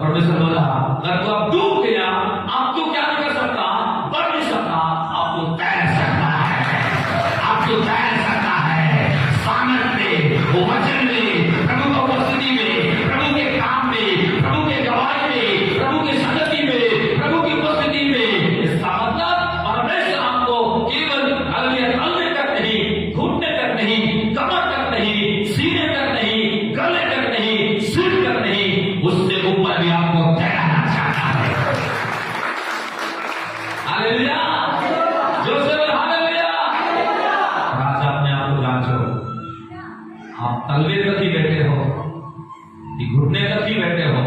परमेश्वर बोला अगर तू अब डूब गया, अब तू क्या नहीं कर सकता, बढ़ नहीं सकता, अब तू तैर सकता है, अब तू तैर सकता है। सामर्थ्य वो वचन में, प्रभु की उपस्थिति में, प्रभु के काम में, प्रभु के गवाही में, प्रभु की संगति में, प्रभु की उपस्थिति में। इसका मतलब परमेश्वर आपको केवल तलवे तक नहीं, घुटने तक नहीं, कमर तक नहीं, सीने तक नहीं, गले तक नहीं, सिर तक नहीं, उससे ऊपर भी आपको तैराना चाहता है। हालेलुया, जोर से बोलो हालेलुया। आज अपने आप को जांचो, आप तलवे तक ही बैठे हो कि घुटने तक ही बैठे हो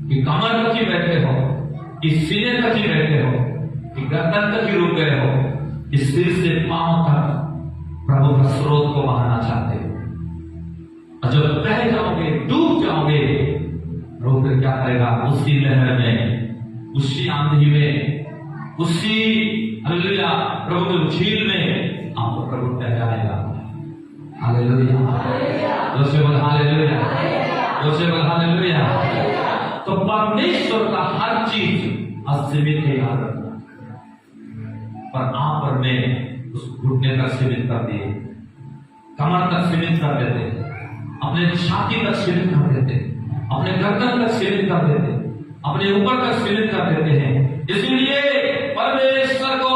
कि कमर तक ही बैठे हो कि सीने तक ही बैठे हो कि गर्दन तक ही रुक गए हो कि सिर से पांव तक प्रभु का स्रोत को बहाना चाहते हो। और जब बह जाओगे, डूब जाओगे, प्रभु फिर क्या करेगा, उसी लहर में, उसी आंधी में, उसी हालेलुया प्रभु के झील में आपको प्रभु ठहराएगा। हालेलुया, जोर से बोल हालेलुया, जोर से बोल हालेलुया। तो परमेश्वर का हर चीज असीमित है, याद रखना। पर आप और मैं उस घुटने तक सीमित कर दिए, कमर तक सीमित कर देते, अपने छाती तक सीमित कर देते, अपने गर्दन तक सीमित कर देते, अपने ऊपर तक सीमित कर देते हैं। इसलिए परमेश्वर को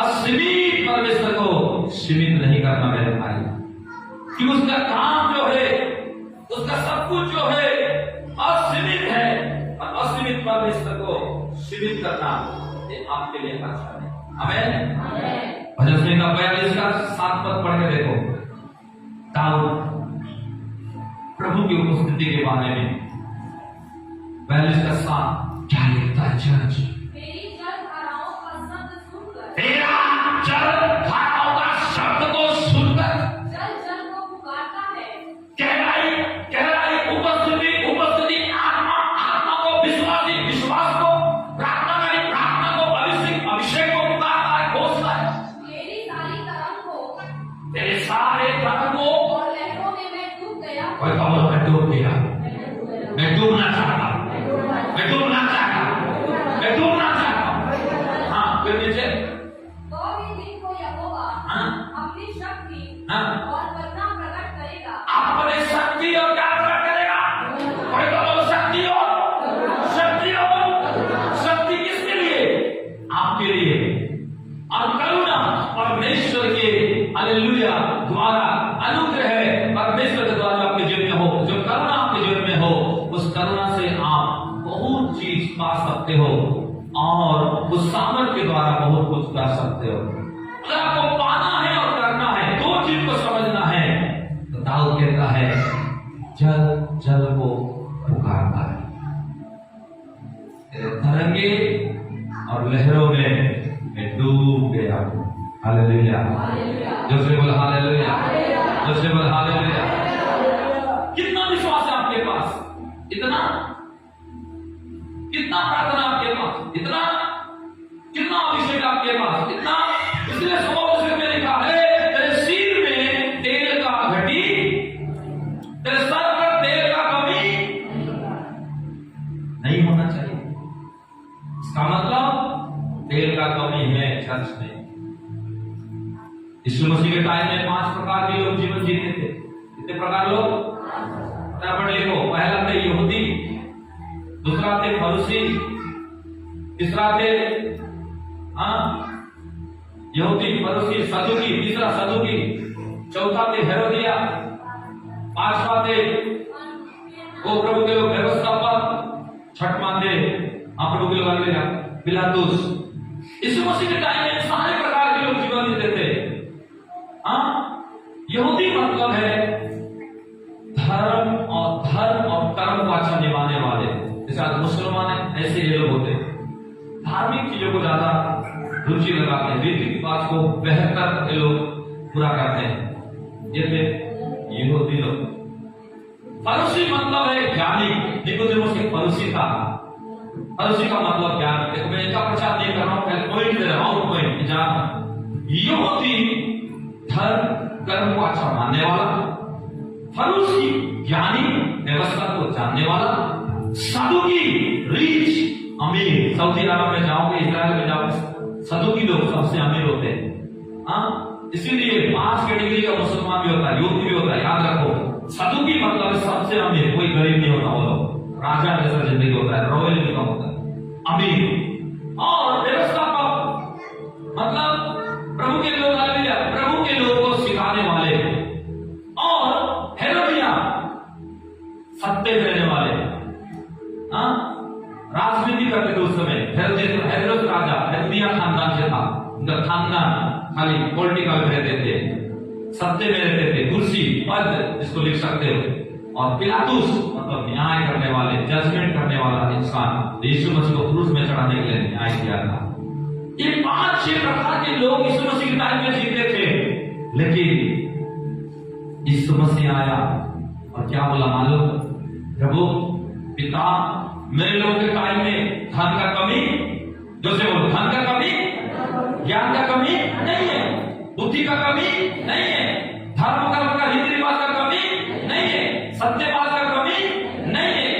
असीमित, परमेश्वर को सीमित नहीं करना मेरे भाई, कि उसका काम जो है, उसका सब कुछ जो है असीमित है। और असीमित परमेश्वर को सीमित करना ये आपके लिए अच्छा है। आमीन। भजन संहिता 42 का 7 पद पढ़ के देखो, दाऊद प्रभु की उपस्थिति के बारे में 42 का 7 क्या लिखता है? जज तेरी जलधाराओं का शब्द सुनकर, तेरा जलधाराओं का शब्द को सुनकर जल जल को पुकारता है। गहराई उपस्थिति आत्मा को, विश्वास को, प्रार्थना को, अभिषेक को पुकारता है, घोषता है। तेरे सारे तरंग को और लहरों में मैं डूब गया। कोई कहो मैं डूब गया, मैं डूबना चाहता, मैं डूबना चाहता, मैं डूबना चाहता। हाँ, फिर नीचे तो भी दिन को यहोवा अपनी शक्ति और वरना प्रकट करेगा। अपने शक्ति और क्या प्रकट करेगा? कोई कहो शक्ति किसके लिए? आपके लिए। और करुणा परमेश्वर के हालेलुया द्वारा, अनुग्रह परमेश्वर के द्वारा आपके जीवन में हो। जो करुणा आपके जीवन में हो, उस करुणा से आप बहुत चीज पा सकते हो और उस सामर्थ्य के द्वारा बहुत कुछ कर सकते हो। अगर आपको पाना है और करना है, दो चीज को समझना है, तो दाऊद कहता है जल जल को पुकारता है। तरंगे और लहरों में मैं डूब गया हूं। हालेलुया, जो से बोल हालेलुया, जो से बोल हालेलुया। कितना विश्वास है आपके पास? इतना? कितना प्रार्थना आपके पास? इतना? कितना अभिषेक आपके पास? इतना? इसलिए सुबह में लिखा है तेरे सिर में तेल का घटी, तेरे सर पर तेल का कमी नहीं होना चाहिए। इसका मतलब तेल का कमी है चर्च में। यीशु मसीह के टाइम में 5 प्रकार के लोग जीवन जीते थे। कितने प्रकार लोग? पढ़ लिखो। पहला थे यहूदी, दूसरा थे फरीसी, तीसरा थे यहूदी, फरीसी, सदुकी, तीसरा सदुकी, चौथा थे हेरोदिया, पांचवा थे वो प्रभु के लोग व्यवस्थापक, छठवां थे प्रभु के लोग पिलातुस। यीशु मसीह के टाइम में सारे प्रकार के लोग जीवन जीते थे। यहूदी मतलब है धर्म और कर्म वाचा निभाने वाले। जैसे आज मुसलमान है, ऐसे ये लोग होते हैं, धार्मिक चीजों को ज्यादा रुचि लगाते हैं, रीति रिवाज को बेहतर ये लोग पूरा करते हैं। ये थे यहूदी लोग। फरीसी मतलब है ज्ञानी। निकोदेमुस एक फरीसी था। फरीसी का मतलब ज्ञान। देखो मैं इसका प्रचार नहीं कर रहा हूं, पहले पॉइंट दे रहा हूं, पॉइंट जान। यहूदी धर्म कर्म को अच्छा मानने वाला, फरीसी ज्ञानी व्यवस्था को जानने वाला, सदुकी रीच अमीर, सऊदी अरब में जाओगे, इजराइल में जाओगे, सदुकी लोग सबसे अमीर होते हैं। इसीलिए 5 कैटेगरी का मुसलमान भी होता है, युवती भी होता है, याद रखो। सदुकी मतलब सबसे अमीर, कोई गरीब नहीं होता, वो लोग राजा जैसा जिंदगी होता है, रॉयल इनकम होता है, अमीर। और व्यवस्थापक मतलब प्रभु के लोग, प्रभु के लोग को सिखाने वाले, और हेरोदिया सत्य देने वाले, राजनीति करते थे उस समय। हेरोद राजा हेरोदिया खानदान से था, उनका खानदान खाली पॉलिटिकल में रहते थे, सत्य में रहते थे, कुर्सी पद जिसको लिख सकते हो। और पिलातुस मतलब न्याय करने वाले, जजमेंट करने वाला इंसान, यीशु मसीह को क्रूस में चढ़ाने के लिए न्याय किया था। ये 5-6 प्रकार के लोग यीशु मसीह के टाइम में जीते थे। लेकिन यीशु मसीह आया और क्या बोला मालूम? प्रभु पिता, मेरे लोगों के टाइम में धन का कमी, जो से बोलो, धन का कमी, ज्ञान का कमी नहीं है, बुद्धि का कमी नहीं है, धर्म कर्म का रीति रिवाज का कमी नहीं है, सत्यवाद का कमी नहीं है,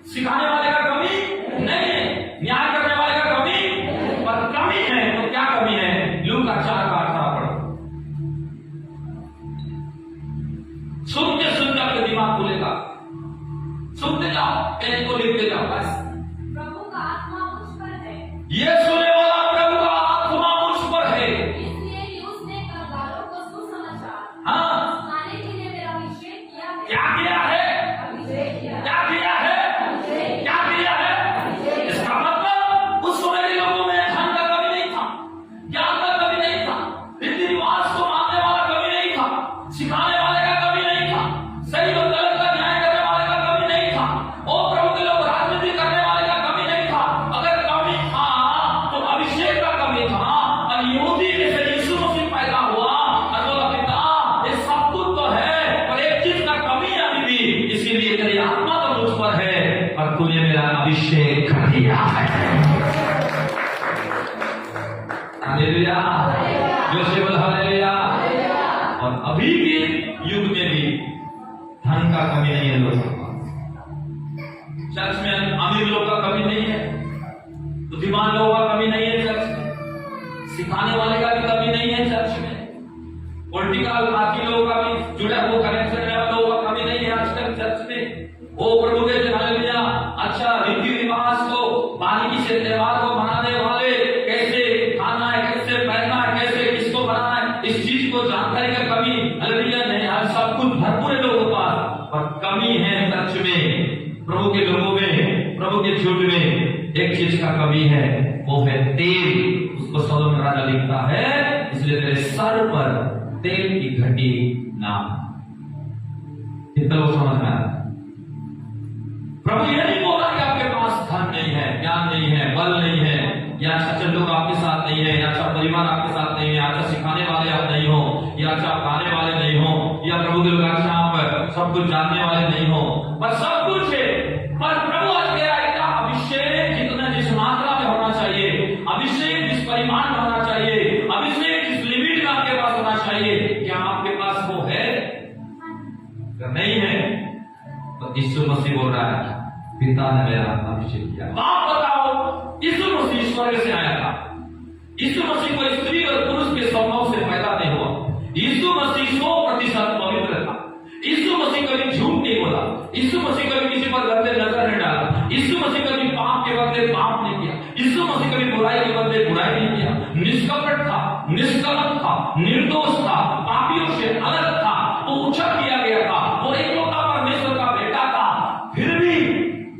सिखाने वाले का कमी नहीं है, न्याय करने वाले का कमी, पर कमी है तो क्या कमी है? लूका 4:18 पढ़ो। सुनते सुनते आपके दिमाग खुलेगा, सुनते जाओ, पेन को लिखते जाओ बस। प्रभु का आत्मा मुझ पर है, ये सुने वाला प्रभु का आत्मा मुझ पर है, इसलिए कि उसने कंगालों को सुसमाचार सुनाने के लिए मेरा अभिषेक किया है। क्या किया है? अभिषेक किया है। क्या किया है? क्या किया है? इसका मतलब उस समय के लोगों में धन का कमी नहीं था, ज्ञान का कमी नहीं था, रीति रिवाज को मानने वाला कमी नहीं था, सिखाने वाले का कमी नहीं था, सही और गलत का न्याय करने वाले का कमी नहीं था, और प्रभु के लोग राजनीति करने वाले का कमी नहीं था। अगर कमी था तो अभिषेक का कमी था। और यहूदी में से यीशु मसीह पैदा हुआ और बोला, पिता ये सब कुछ तो है पर एक चीज का कमी है अभी भी, इसीलिए तेरी आत्मा तो मुझ पर है पर तूने मेरा अभिषेक कर दिया है। हालेलुया, जोर बोल हालेलुया। और अभी के युग में भी धन का कमी नहीं है लोगों के पास, चर्च में अमीर लोग का कमी नहीं है, बुद्धिमान लोगों का कमी नहीं है चर्च में, सिखाने वाले का भी कमी नहीं है चर्च में, पॉलिटिकल पार्टी लोगों का भी जुड़ा हुआ कनेक्शन वाला लोगों का कमी नहीं है आजकल चर्च में। वो प्रभु के हालेलुया, अच्छा रीति रिवाज को, बारीकी से त्योहार को मनाने वाले, कैसे खाना है, कैसे पहनना है, कैसे किसको बनाना है, इस चीज को जानकारी का कमी हालेलुया नहीं, आज सब कुछ भरपूर है लोगों के पास, पर कमी है चर्च में, प्रभु के लोगों में, प्रभु के झुंड में एक चीज का कमी है, वो है तेल। उसको सोलोमन राजा लिखता है, इसलिए तेरे सर पर तेल की घटी ना। कितना लोग समझ में आया? प्रभु ये नहीं बोला कि आपके पास धन नहीं है, ज्ञान नहीं है, बल नहीं है, या अच्छा लोग आपके साथ नहीं है, या अच्छा परिवार आपके साथ नहीं है, अच्छा सिखाने वाले आप नहीं हो, या अच्छा गाने वाले नहीं हो, या प्रभु के लोग अच्छा आप सब कुछ जानने वाले नहीं हो, पर सब कुछ है। पर प्रभु आज कह रहा है क्या अभिषेक जितना जिस मात्रा में होना चाहिए, अभिषेक जिस परिमाण में होना चाहिए, अभिषेक जिस लिमिट में आपके पास होना चाहिए, क्या आपके पास वो है? अगर नहीं है तो यीशु मसीह बोल रहा है, पिता ने मेरा अभिषेक किया। आप बताओ, यीशु मसीह स्वर्ग से आया था, यीशु मसीह को स्त्री और पुरुष के स्वभाव से पैदा नहीं हुआ, यीशु मसीह 100% पवित्र था, यीशु मसीह कभी झूठ नहीं बोला, यीशु मसीह कभी किसी पर गंदे नजर नहीं डाला, यीशु मसीह कभी पाप के बदले पाप नहीं किया, यीशु मसीह कभी बुराई के बदले बुराई नहीं किया, निष्कपट था, निष्कलंक था, निर्दोष था, पापियों से अलग था, वो ऊंचा किया गया था, वो एकलौता परमेश्वर का बेटा था, फिर भी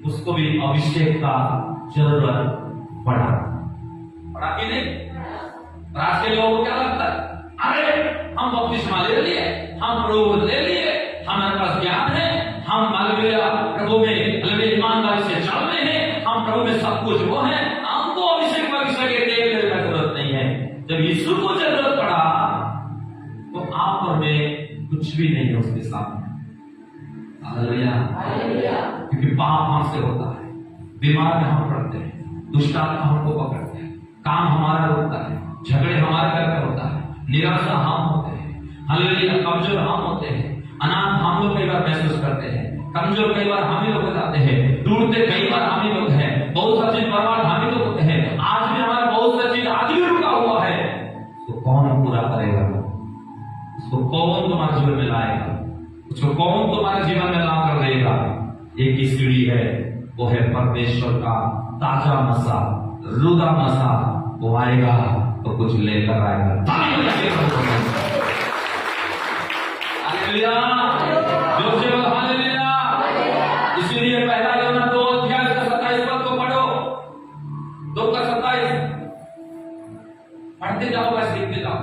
उसको भी अभिषेक का जरूरत पड़ा कि नहीं? आज के लोगों को क्या लगता है? अरे हम बपतिस्मा ले लिए, हम प्रभु ले लिए, हमारे पास ज्ञान है, हम हालेलुया प्रभु में हालेलुया ईमानदारी से चल रहे हैं, हम प्रभु में सब कुछ वो है, हमको अभिषेक के तेल लेने की जरूरत नहीं है। जब यीशु को जरूरत पड़ा तो आप और मैं कुछ भी नहीं है उसके सामने। हालेलुया, क्योंकि पाप हमसे होता है, बीमार में हम पड़ते हैं, दुष्ट आत्मा हमको पकड़ते हैं, काम हमारा रुकता है, झगड़े हमारे घर में होता है, निराशा हम होते हैं, हालेलुया कमजोर हम होते हैं, अनाथ हम लोग कई बार महसूस करते हैं, कमजोर कई बार हम ही लोग हो जाते हैं, टूटते कई बार हम ही लोग हैं, बहुत सा चीज बर्बाद हम ही लोग होते हैं। आज भी हमारा बहुत सा चीज आज भी रुका हुआ है, तो कौन पूरा करेगा? उसको कौन तुम्हारे जीवन में लाएगा? उसको कौन तुम्हारे जीवन में ला कर देगा? एक ही सीढ़ी है, वो है परमेश्वर का ताजा मसा, रुदा मसा। वो आएगा तो कुछ लेकर आएगा। हालेलुया, जोर से बोलो हालेलुया। इसीलिए पहला यूहन्ना 2 अध्याय 27 पद को पढ़ो, 2 का 27 पढ़ते जाओ, बस लिखते जाओ।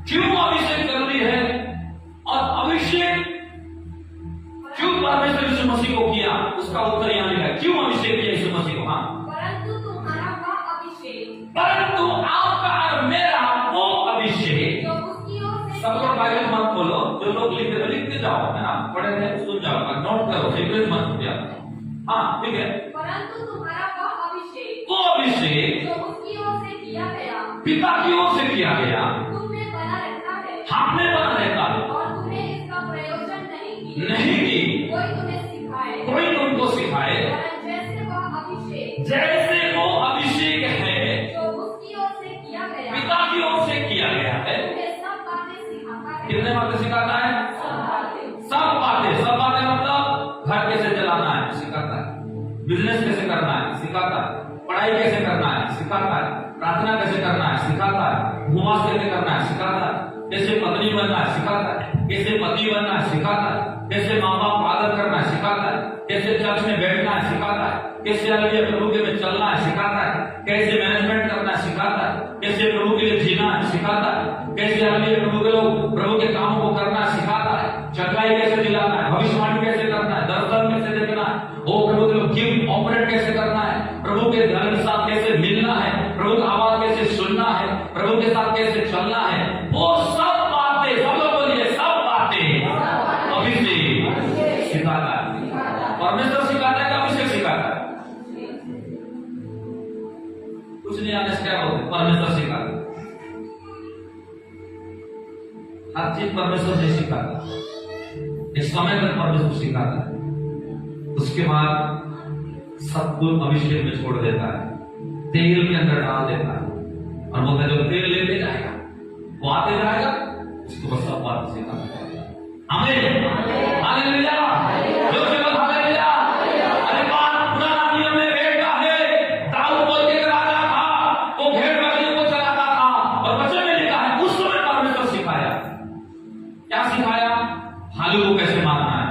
क्यों अभिषेक जरूरी है और अभिषेक क्यों परमेश्वर यीशु मसीह को किया? उसका उत्तर यहां लिखा है, क्यों अभिषेक किया यीशु मसीह को? हाँ, परंतु तुम्हारा वह अभिषेक, परंतु आपका और मेरा वो अभिषेक, जो उसकी ओर से सब लोग बाइबल मत खोलो, जो लोग लिखते जाओ, है ना, पढ़े थे सुन जाओ, नोट करो, सीक्रेट मत किया। हाँ ठीक है, परंतु तुम्हारा वह अभिषेक, वो अभिषेक जो उसकी ओर से किया गया, पिता की ओर से किया गया, तुम में बना रहता है, हम में बना रहता है, और तुम्हें इसका प्रयोजन नहीं की कोई तुम्हें सिखाए, कोई तुमको सिखाए, वरन जैसे वह अभिषेक, जैसे वो अभिषेक है जो उसकी ओर से किया गया, पिता की ओर से किया गया है। तुम्हें सब बातें सिखाता है। कितने बातें सिखाता है? सब बातें। सब बातें। सब बातें मतलब घर कैसे चलाना है सिखाता है, बिजनेस कैसे करना है सिखाता है, पढ़ाई कैसे करना है सिखाता है, प्रार्थना कैसे करना है सिखाता है, उपवास कैसे करना है सिखाता है, कैसे पत्नी बनना है सिखाता है, कैसे पति बनना है सिखाता है, कैसे माँ बाप का आदर करना है सिखाता है, कैसे चर्च में बैठना है सिखाता है, कैसे हालेलुया प्रभु के में चलना है सिखाता है, कैसे मैनेजमेंट करना है सिखाता है, कैसे प्रभु के लिए जीना है सिखाता है, कैसे हालेलुया प्रभु के लोग प्रभु के कामों को करना है सिखाता है, चंगाई कैसे दिलाना है, भविष्यवाणी कैसे करना है, दर्शन कैसे देखना है, वो प्रभु के लोग गिफ्ट ऑपरेट कैसे करना है, प्रभु के धर्म के साथ कैसे मिलना है, प्रभु का आवाज कैसे सुनना है, प्रभु के साथ कैसे चलना है, वो सब बातें, सब लोग बोलिए सब बातें अभिषेक सिखाता है। परमेश्वर सिखाता है कि अभिषेक सिखाता है? कुछ नहीं आने से क्या बोलते, परमेश्वर सिखाता है। हर चीज परमेश्वर से सिखाता है, एक समय तक परमेश्वर सिखाता है, उसके बाद सब कुछ अभिषेक में छोड़ देता है, तेल के अंदर डाल देता है और बोलता है जो तेल लेते जाएगा वो आते जाएगा, उसको बस सब बात सिखाता है। आमीन, हालेलुया, जोर से बोल हालेलुया। अरे बात पुराना नियम में भेड़ का है, दाऊद बोल के राजा था, वो भेड़ बकरियों को चलाता था और वचन में लिखा है उस समय परमेश्वर सिखाया। क्या सिखाया? भालू को कैसे मारना है,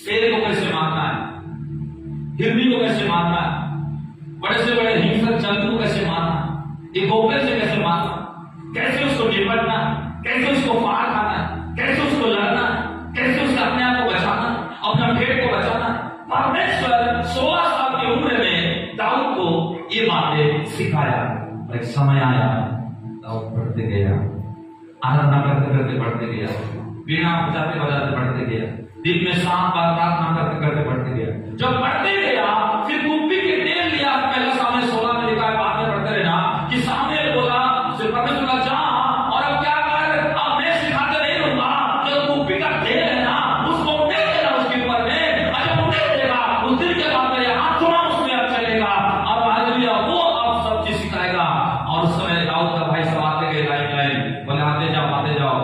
शेर को कैसे मारना है, हिरनी को कैसे मारना है, बड़े से बड़े हिंसक जंतु को कैसे मारना है, एक गोपे से कैसे मारना, कैसे उसको निपटना, कैसे उसको मार खाना, कैसे उसको लड़ना, कैसे उसका अपने आप को बचाना, अपना पेट को बचाना। परमेश्वर 16 साल की उम्र में दाऊद को ये बातें सिखाया। और एक समय आया, दाऊद पढ़ते गया, आराधना करते करते पढ़ते गया, वीणा बजाते बजाते पढ़ते गया, दिन में 7 बार प्रार्थना करते करते पढ़ते गया। जब पढ़ते गया फिर कुप्पी के तेल लिया, पहला सामने 16 में लिखा है, बाद में पढ़ते रहना कि सामने बोला परमेश्वर का जा और अब क्या कर, अब मैं सिखाते नहीं रहूंगा, जो कुप्पी का तेल है ना उसको उठे देना उसके ऊपर में, अच्छा उठे देगा, उस दिन के बाद मेरे हाथ थोड़ा उसमें अब चलेगा, अब हालेलुया वो अब सब चीज सिखाएगा। और उस समय दाऊद का भाई सब आते गए लाइन लाइन, बोले आते जाओ,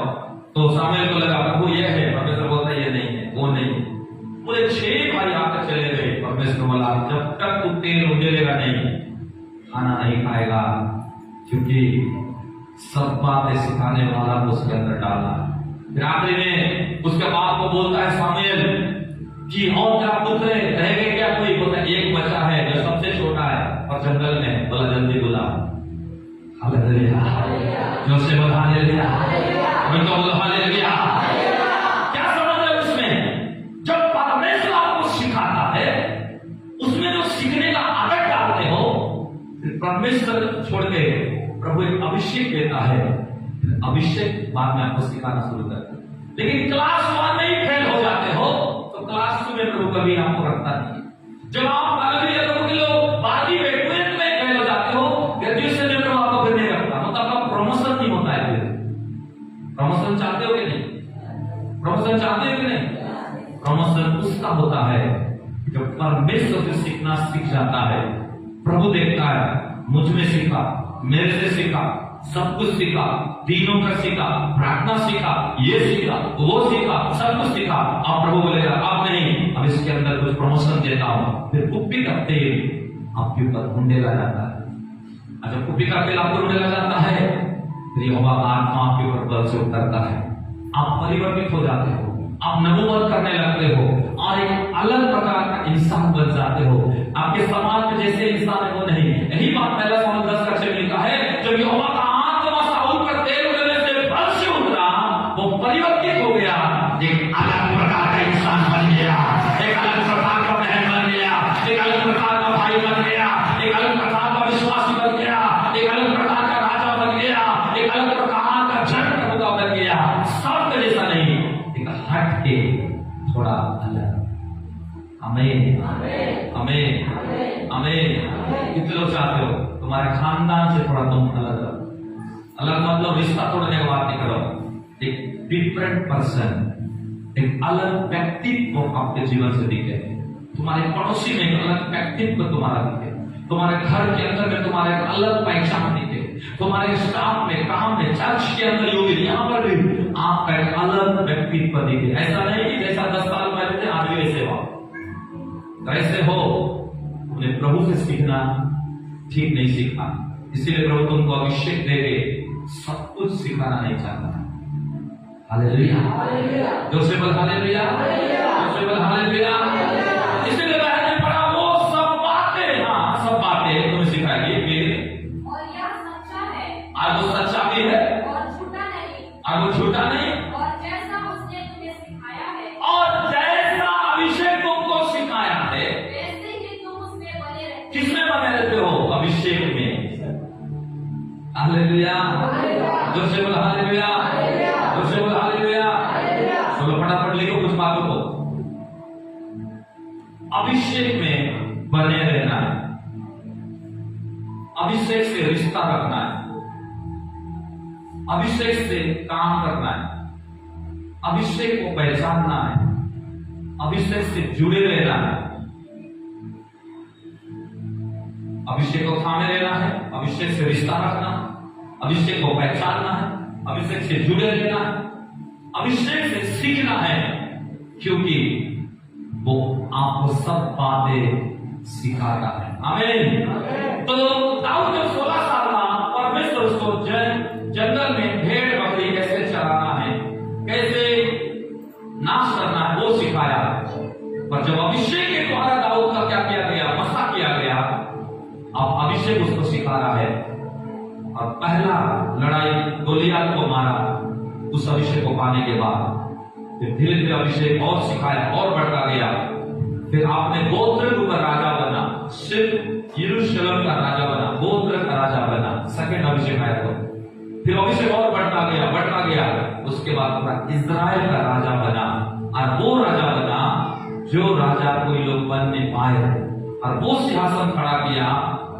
तो सामने को लगा प्रभु ये है, परमेश्वर बोलता ये नहीं है, वो नहीं है। पूरे 6 भाई आकर चले गए। परमेश्वर बोला जब तक तू तेल उंडेलेगा नहीं, खाना नहीं खाएगा, क्योंकि सब बातें सिखाने वाला को उसके अंदर डाला। फिर आखिरी में उसके बाप को बोलता है सामुएल कि और क्या पुत्र रह गए क्या? कोई बोलता है एक बच्चा है जो सबसे छोटा है और जंगल में, बोला जल्दी बुला। हालेलुया, जो से बोला हालेलुया, उनको बोला हालेलुया। क्या समझ है उसमें? जब परमेश्वर आपको सिखाता है उसमें जो सीखने का आदत डालते हो, फिर परमेश्वर छोड़ के प्रभु एक अभिषेक देता है, अभिषेक बाद में आपको सिखाना शुरू करता है। लेकिन क्लास 1 में ही फेल हो जाते हो तो क्लास 2 में प्रभु कभी आपको रखता नहीं। जब आप हालेलुया प्रभु के लोग 12वीं में 12th में फेल हो जाते हो, ग्रेजुएशन में प्रभु आपको फिर नहीं रखता, मतलब आपका प्रमोशन नहीं होता प्रमोशन चाहते हो कि नहीं? प्रमोशन उसका होता है जो परमेश्वर से सीखना सीख जाता है। प्रभु देखता है मुझ में सीखा, मेरे से सीखा, सब कुछ सीखा, तीनों का सीखा, प्रार्थना सीखा, ये सीखा, वो सीखा, सब कुछ सीखा। अब प्रभु बोलेगा अब नहीं, अब इसके अंदर कुछ प्रमोशन देता हूं। फिर कुप्पी का तेल आपके ऊपर ढूंढेला जाता है। जब कुप्पी का तेल आपको ढूंढेला जाता है फिर यहोवा का आत्मा आपके ऊपर बल से उतरता है। आप परिवर्तित हो जाते हो, आप नबूवत करने लगते हो और एक अलग प्रकार का इंसान बन जाते हो। आपके समाज में जैसे इंसान है वो नहीं। यही बात पहला सामुएल 10 में लिखा है, जब यहोवा का आत्मा शाऊल पर तेल उतरने से बल से उतरा, वो परिवर्तित हो गया, एक अलग प्रकार का इंसान बन गया, एक अलग प्रकार का बहन बन गया, एक अलग प्रकार का भाई बन गया, एक अलग प्रकार का विश्वासी बन गया, एक अलग प्रकार का राजा बन गया, एक अलग प्रकार का जन प्रभुता बन गया। सब जैसा नहीं, एक हट के थोड़ा अलग। हमें हमें हमें कितने लोग चाहते हो तुम्हारे खानदान से थोड़ा तुम अलग रहो? अलग मतलब रिश्ता तोड़ने की बात नहीं करो, एक डिफरेंट पर्सन, एक अलग व्यक्तित्व आपके जीवन से दिखे। तुम्हारे पड़ोसी में एक अलग व्यक्तित्व तुम्हारा दिखे, तुम्हारे घर के अंदर में तुम्हारे एक अलग पहचान दिखे, तुम्हारे स्टाफ में, काम में, चर्च के अंदर योगी यहाँ पर भी आपका एक अलग व्यक्तित्व दिखे। ऐसा नहीं कि जैसा 10 साल पहले थे आज भी वैसे हो। कैसे हो? उन्हें प्रभु से सीखना ठीक नहीं सीखा, इसीलिए प्रभु तुमको अभिषेक देके सब कुछ सिखाना नहीं चाहता। हालेलुया, जो से बोल हालेलुया, जो से बोल हालेलुया। इसीलिए मैंने पढ़ा वो सब बातें, हाँ सब बातें तुम्हें सिखाएगी फिर, और यह सच्चा है, आज वो सच्चा भी है और झूठा नहीं, और वो झूठा नहीं, और जैसा उसने तुम्हें सिखाया है, और जैसा अभिषेक तुमको सिखाया है वैसे ही तुम उसमें बने रहते। किसमें बने रहते हो? अभिषेक में। हालेलुया, जो से बोल हालेलुया, जो से बोल हालेलुया। चलो फटाफट लिखो कुछ बातों को। अभिषेक में बने रहना है, अभिषेक से रिश्ता रखना है, अभिषेक से काम करना है, अभिषेक को पहचानना है, अभिषेक से जुड़े रहना है, अभिषेक को थामे रहना है, अभिषेक से रिश्ता रखना है, अभिषेक को पहचानना है, अभिषेक से जुड़े रहना है, अभिषेक से सीखना है, क्योंकि वो आपको सब बातें सिखाता है। आमीन। तो दाऊद जब 16 साल का, परमेश्वर उसको जंगल में भेड़ बकरी कैसे चराना है, कैसे नाश करना है वो सिखाया। पर जब अभिषेक के द्वारा दाऊद का क्या किया गया, मसा किया गया, अब अभिषेक उसको सिखा रहा है। और पहला लड़ाई गोलियत को मारा, उस अभिषेक को पाने के बाद फिर धीरे धीरे अभिषेक और सिखाया और बढ़ता गया। फिर आपने गोत्र के ऊपर राजा बना, सिर्फ यरूशलेम का राजा बना, गोत्र का राजा बना, सेकंड अभिषेक आया तो फिर अभिषेक और बढ़ता गया। उसके बाद पूरा इजराइल का राजा बना, और वो राजा बना जो राजा कोई लोग बन नहीं पाए, और वो सिंहासन खड़ा किया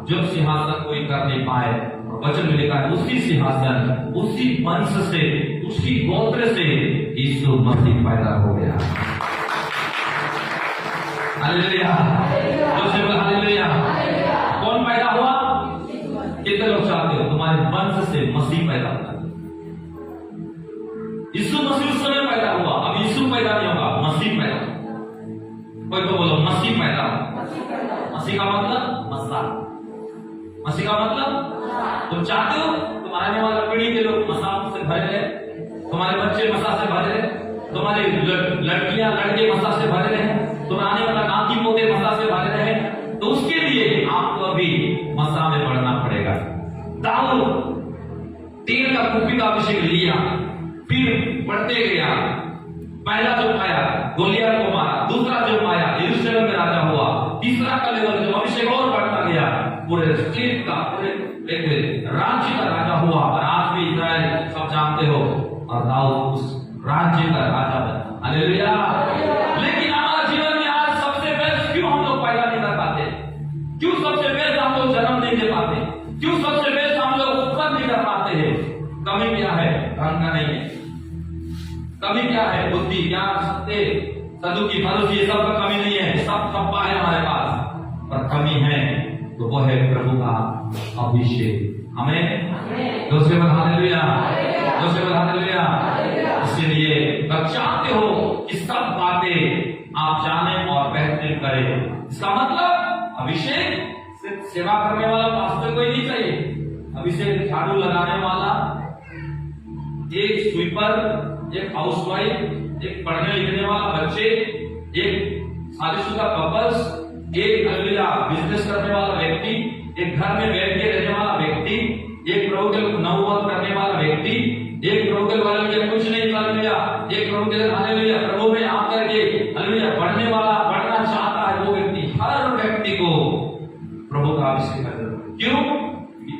जो सिंहासन कोई कर नहीं पाए। वचन में लिखा है उसी सिंहासन, उसी वंश से, उसी गोत्र से यीशु मसीह पैदा हो गया। Hallelujah, hallelujah. कौन पैदा हुआ? कितने लोग चाहते हो तुम्हारे वंश से मसीह पैदा होगा? यीशु मसीह उस समय पैदा हुआ, अब यीशु पैदा नहीं होगा, मसीह पैदा होगा। कोई तो बोलो मसीह पैदा होगा। मसीह का मतलब मसा, मसीह का मतलब तुम चाहते हो तुम्हारे आने वाला पीढ़ी के लोग मसा से भरे रहे, तुम्हारे बच्चे मसा से भरे रहे, तुम्हारी लड़कियां लड़के मसा से भरे रहे, तुम्हारे आने वाला नाती पोते मसा से भरे रहे, तो उसके लिए आपको अभी मसा में बढ़ना पड़ेगा। दाऊद तेल का कुप्पी का अभिषेक लिया, फिर बढ़ते गया। पहला जो पाया गोलियत को मारा, दूसरा जो पाया यरूशलेम में राजा हुआ, तीसरा का लेवल जो अभिषेक और बढ़ता गया, पूरे स्टेट का, पूरे राज्य का राजा हुआ। और आज भी इस्राएल सब जानते हो, और दाऊद उस राज्य का राजा बना। हालेलुया। लेकिन हमारा जीवन में आज सबसे बेस्ट क्यों हम लोग पैदा नहीं कर पाते? क्यों सबसे बेस्ट हम लोग जन्म नहीं दे पाते? क्यों सबसे बेस्ट हम लोग उत्पन्न नहीं कर पाते हैं? कमी क्या है? धन का नहीं है, कमी क्या है? बुद्धि, ज्ञान, सत्य, सदुकी, फलुकी, ये सब का कमी नहीं है, सब सप्पा है हमारे पास। पर कमी है तो वो है प्रभु का अभिषेक। हमें दूसरे बात हालेलुया, दूसरे बात हालेलुया। इसलिए आप चाहते हो कि सब बातें आप जाने और बेहतर करें। इसका मतलब अभिषेक सिर्फ सेवा करने वाला पास्टर कोई नहीं चाहिए। अभिषेक झाड़ू लगाने वाला, एक स्वीपर, एक हाउसवाइफ, एक पढ़ने लिखने वाला बच्चे, एक शादीशुदा कपल्स, एक बिजनेस करने वाला व्यक्ति, एक घर में बैठ के रहने वाला व्यक्ति, एक प्रभु के नौबत करने वाला व्यक्ति, एक प्रभु के लिए कुछ नहीं कर लिया, एक प्रभु के लिए हालेलुया प्रभु में आकर के हालेलुया पढ़ने वाला, पढ़ना चाहता है वो व्यक्ति, हर व्यक्ति को प्रभु का अभिषेक का जरूरत है। क्यों?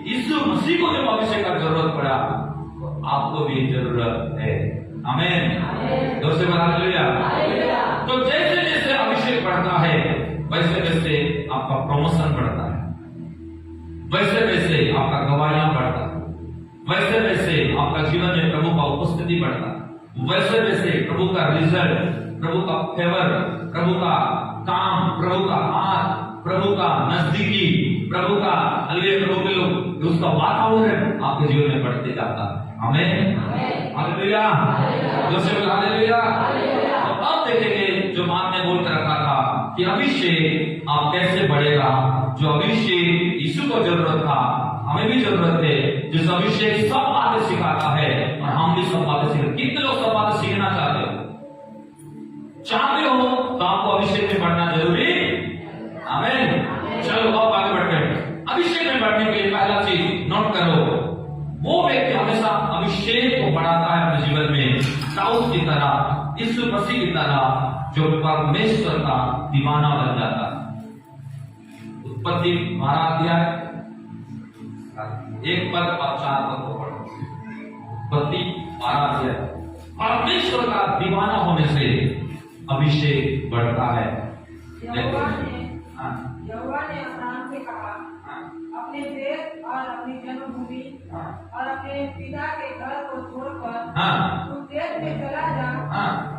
यीशु मसीह को जब अभिषेक का जरूरत पड़ा तो आपको भी जरूरत है। आमीन। दूसरे बार हालेलुया। तो जैसे जैसे अभिषेक बढ़ता है वैसे वैसे आपका प्रमोशन बढ़ता है, वैसे वैसे आपका गवाहियां बढ़ता है, वैसे वैसे आपका जीवन में प्रभु का उपस्थिति बढ़ता है, वैसे वैसे प्रभु का रिजल्ट, प्रभु का फेवर, प्रभु का काम, प्रभु का हाथ, प्रभु का नजदीकी, प्रभु का हालेलुया, प्रभु के लोग उसका वातावरण आपके जीवन में बढ़ते जाता है। आमीन, हालेलुया, दूसरे बोल हालेलुया। तो अब देखेंगे जो बात ने बोल कर रखा था कि अभिषेक आप कैसे बढ़ेगा। जो अभिषेक यीशु को जरूरत था, हमें भी जरूरत है। जिस अभिषेक सब बातें सिखाता है और हम भी सब बातें सीखते। कितने लोग सब बातें सीखना चाहते हो? चाहते हो तो आपको अभिषेक में बढ़ना जरूरी। आमीन। चलो अब आगे बढ़ते हैं। अभिषेक में बढ़ने के लिए पहला चीज नोट करो, वो व्यक्ति हमेशा अभिषेक को बढ़ाता है अपने जीवन में, दाऊद की तरह, यीशु मसीह की तरह, जो परमेश्वर का दीवाना बन जाता है। उत्पत्ति 12 अध्याय 1 पद और 4 पद को पढ़ो। उत्पत्ति 12 अध्याय। परमेश्वर का दीवाना होने से अभिषेक बढ़ता है। यहोवा ने अब्राहम से कहा, अपने देश और अपनी जन्मभूमि और अपने पिता के घर को छोड़कर उस देश में चला जा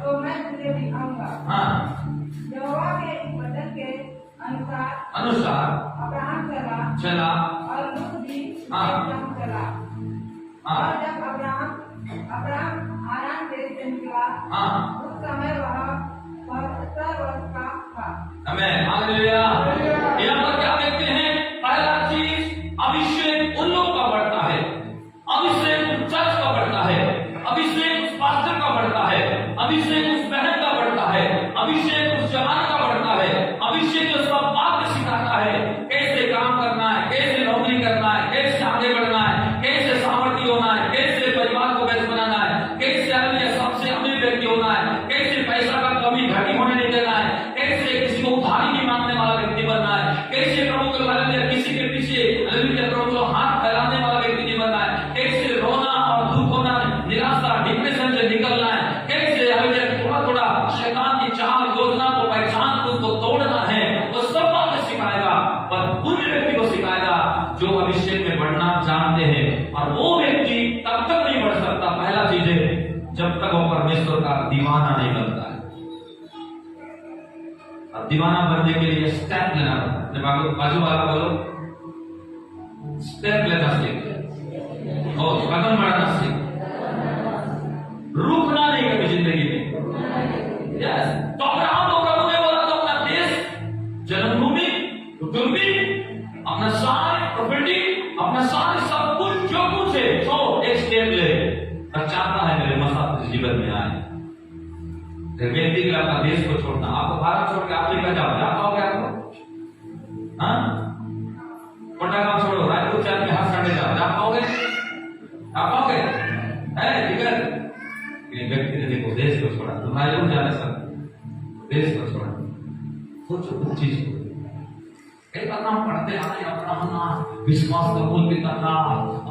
तो मैं तुझे दिखाऊंगा। यहोवा के वचन के अनुसार अब्राहम चला और लूत भी एकदम चला। और जब अब्राहम हारान देश से निकला उस समय वह 72 वर्ष का था। आमीन, हालेलुया। यहाँ पर क्या देखते हैं? पहला चीज अभिषेक उन लोगों का बढ़ता है, अभिषेक चर्च का बढ़ता है, अभिषेक उस पास्टर का बढ़ता है, अभिषेक उस बहन का बढ़ता है, अभिषेक उस जवान का बढ़ता है, अभिषेक जो सब बात सिखाता है, कैसे काम करना है, कैसे नौकरी करना है, कैसे आगे बढ़ना है, कैसे सामर्थ्य होना है, कैसे परिवार को बेहतर बनाना है, कैसे सबसे अमीर व्यक्ति होना है, कैसे पैसा का कमी घटी होने नहीं देना है, कैसे किसी को उधारी नहीं मांगने वाला व्यक्ति बनना है, कैसे प्रभु के हालेलुया किसी के पीछे हालेलुया प्रभु को हाथ फैलाने वाला व्यक्ति नहीं बनना है, कैसे रोना और दुख होना, निराशा, डिप्रेशन से निकलना है, कैसे हालेलुया थोड़ा थोड़ा शैतान की चाल योजना को पहचान उसको तोड़ना है, वो सब बातें सिखाएगा। पर उन व्यक्ति को सिखाएगा जो अभिषेक में बढ़ना जानते हैं, और वो व्यक्ति तब तक नहीं बढ़ सकता। पहला चीज है जब तक वो परमेश्वर का दीवाना नहीं बनता है। अब दीवाना बनने के लिए स्टेप लेना पड़ता है। जब बाजू वाला बोलो स्टेप लेना सीख और कदम बढ़ाना सीख, रुकना नहीं कभी जिंदगी में। यस, तो अब्राहम को प्रभु ने बोला तो अपना देश, जन्मभूमि, कुटुंबी, अपना सारे प्रॉपर्टी, अपना सारे सब कुछ जो कुछ है तो एक स्टेप ले। और चाहता है मेरे मसाल जीवन में आए। व्यक्ति के लिए अपना देश को छोड़ना, आपको भारत छोड़ के अफ्रीका जाओ, जा पाओगे आपको? कोटा काम छोड़ो, रायपुर चार में हर संडे जाओ, जा पाओगे? जा पाओगे? है दिक्कत? व्यक्ति ने देखो देश को छोड़ा, तो रायपुर जाने सब देश को छोड़ा। सोचो कुछ चीज को हम पढ़ते आए, अब्राहम विश्वास कबूल भी करना,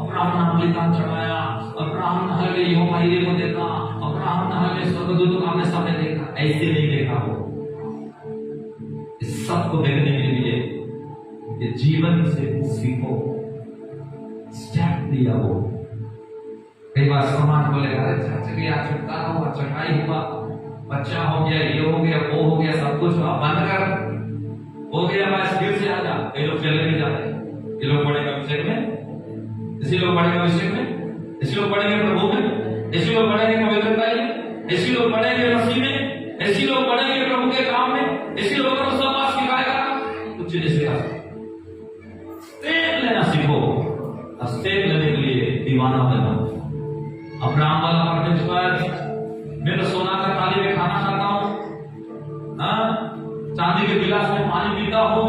अब्राहम बलिदान चढ़ाया, अब्राहम ने यहोवा यीरे को देखा, अब्राहम ने स्वर्गदूत को आमने सामने देखा। ऐसे नहीं देखा वो। इस सब को देखने के लिए ये जीवन से सीखो, स्टेप लिया वो। कई बार समाज बोलेगा अरे चाचा के यहाँ छुटकारा हुआ, चटाई हुआ, बच्चा हो गया, ये हो गया, वो हो गया, सब कुछ हुआ, बंद कर, हो गया, बस फिर से आ जा। कई लोग चले नहीं जाते, ये लोग पढ़ेंगे अभिषेक में, इसी लोग पढ़ेंगे अभिषेक में, इसी लोग पढ़ेंगे प्रभु में, इसी लोग पढ़ेंगे पवित्रता में, इसी लोग पढ़ेंगे मसीह में, इसी लोग पढ़ेंगे प्रभु के काम में, इसी लोगों को सब बात सिखाएगा। कुछ चीजें सिखा, स्टेप लेना सीखो, स्टेप लेने के लिए दीवाना बनो। अब्राहम वाला परमेश्वर, मैं तो सोना का थाली में खाना खाता हूँ, चांदी के गिलास में पानी पीता हूँ,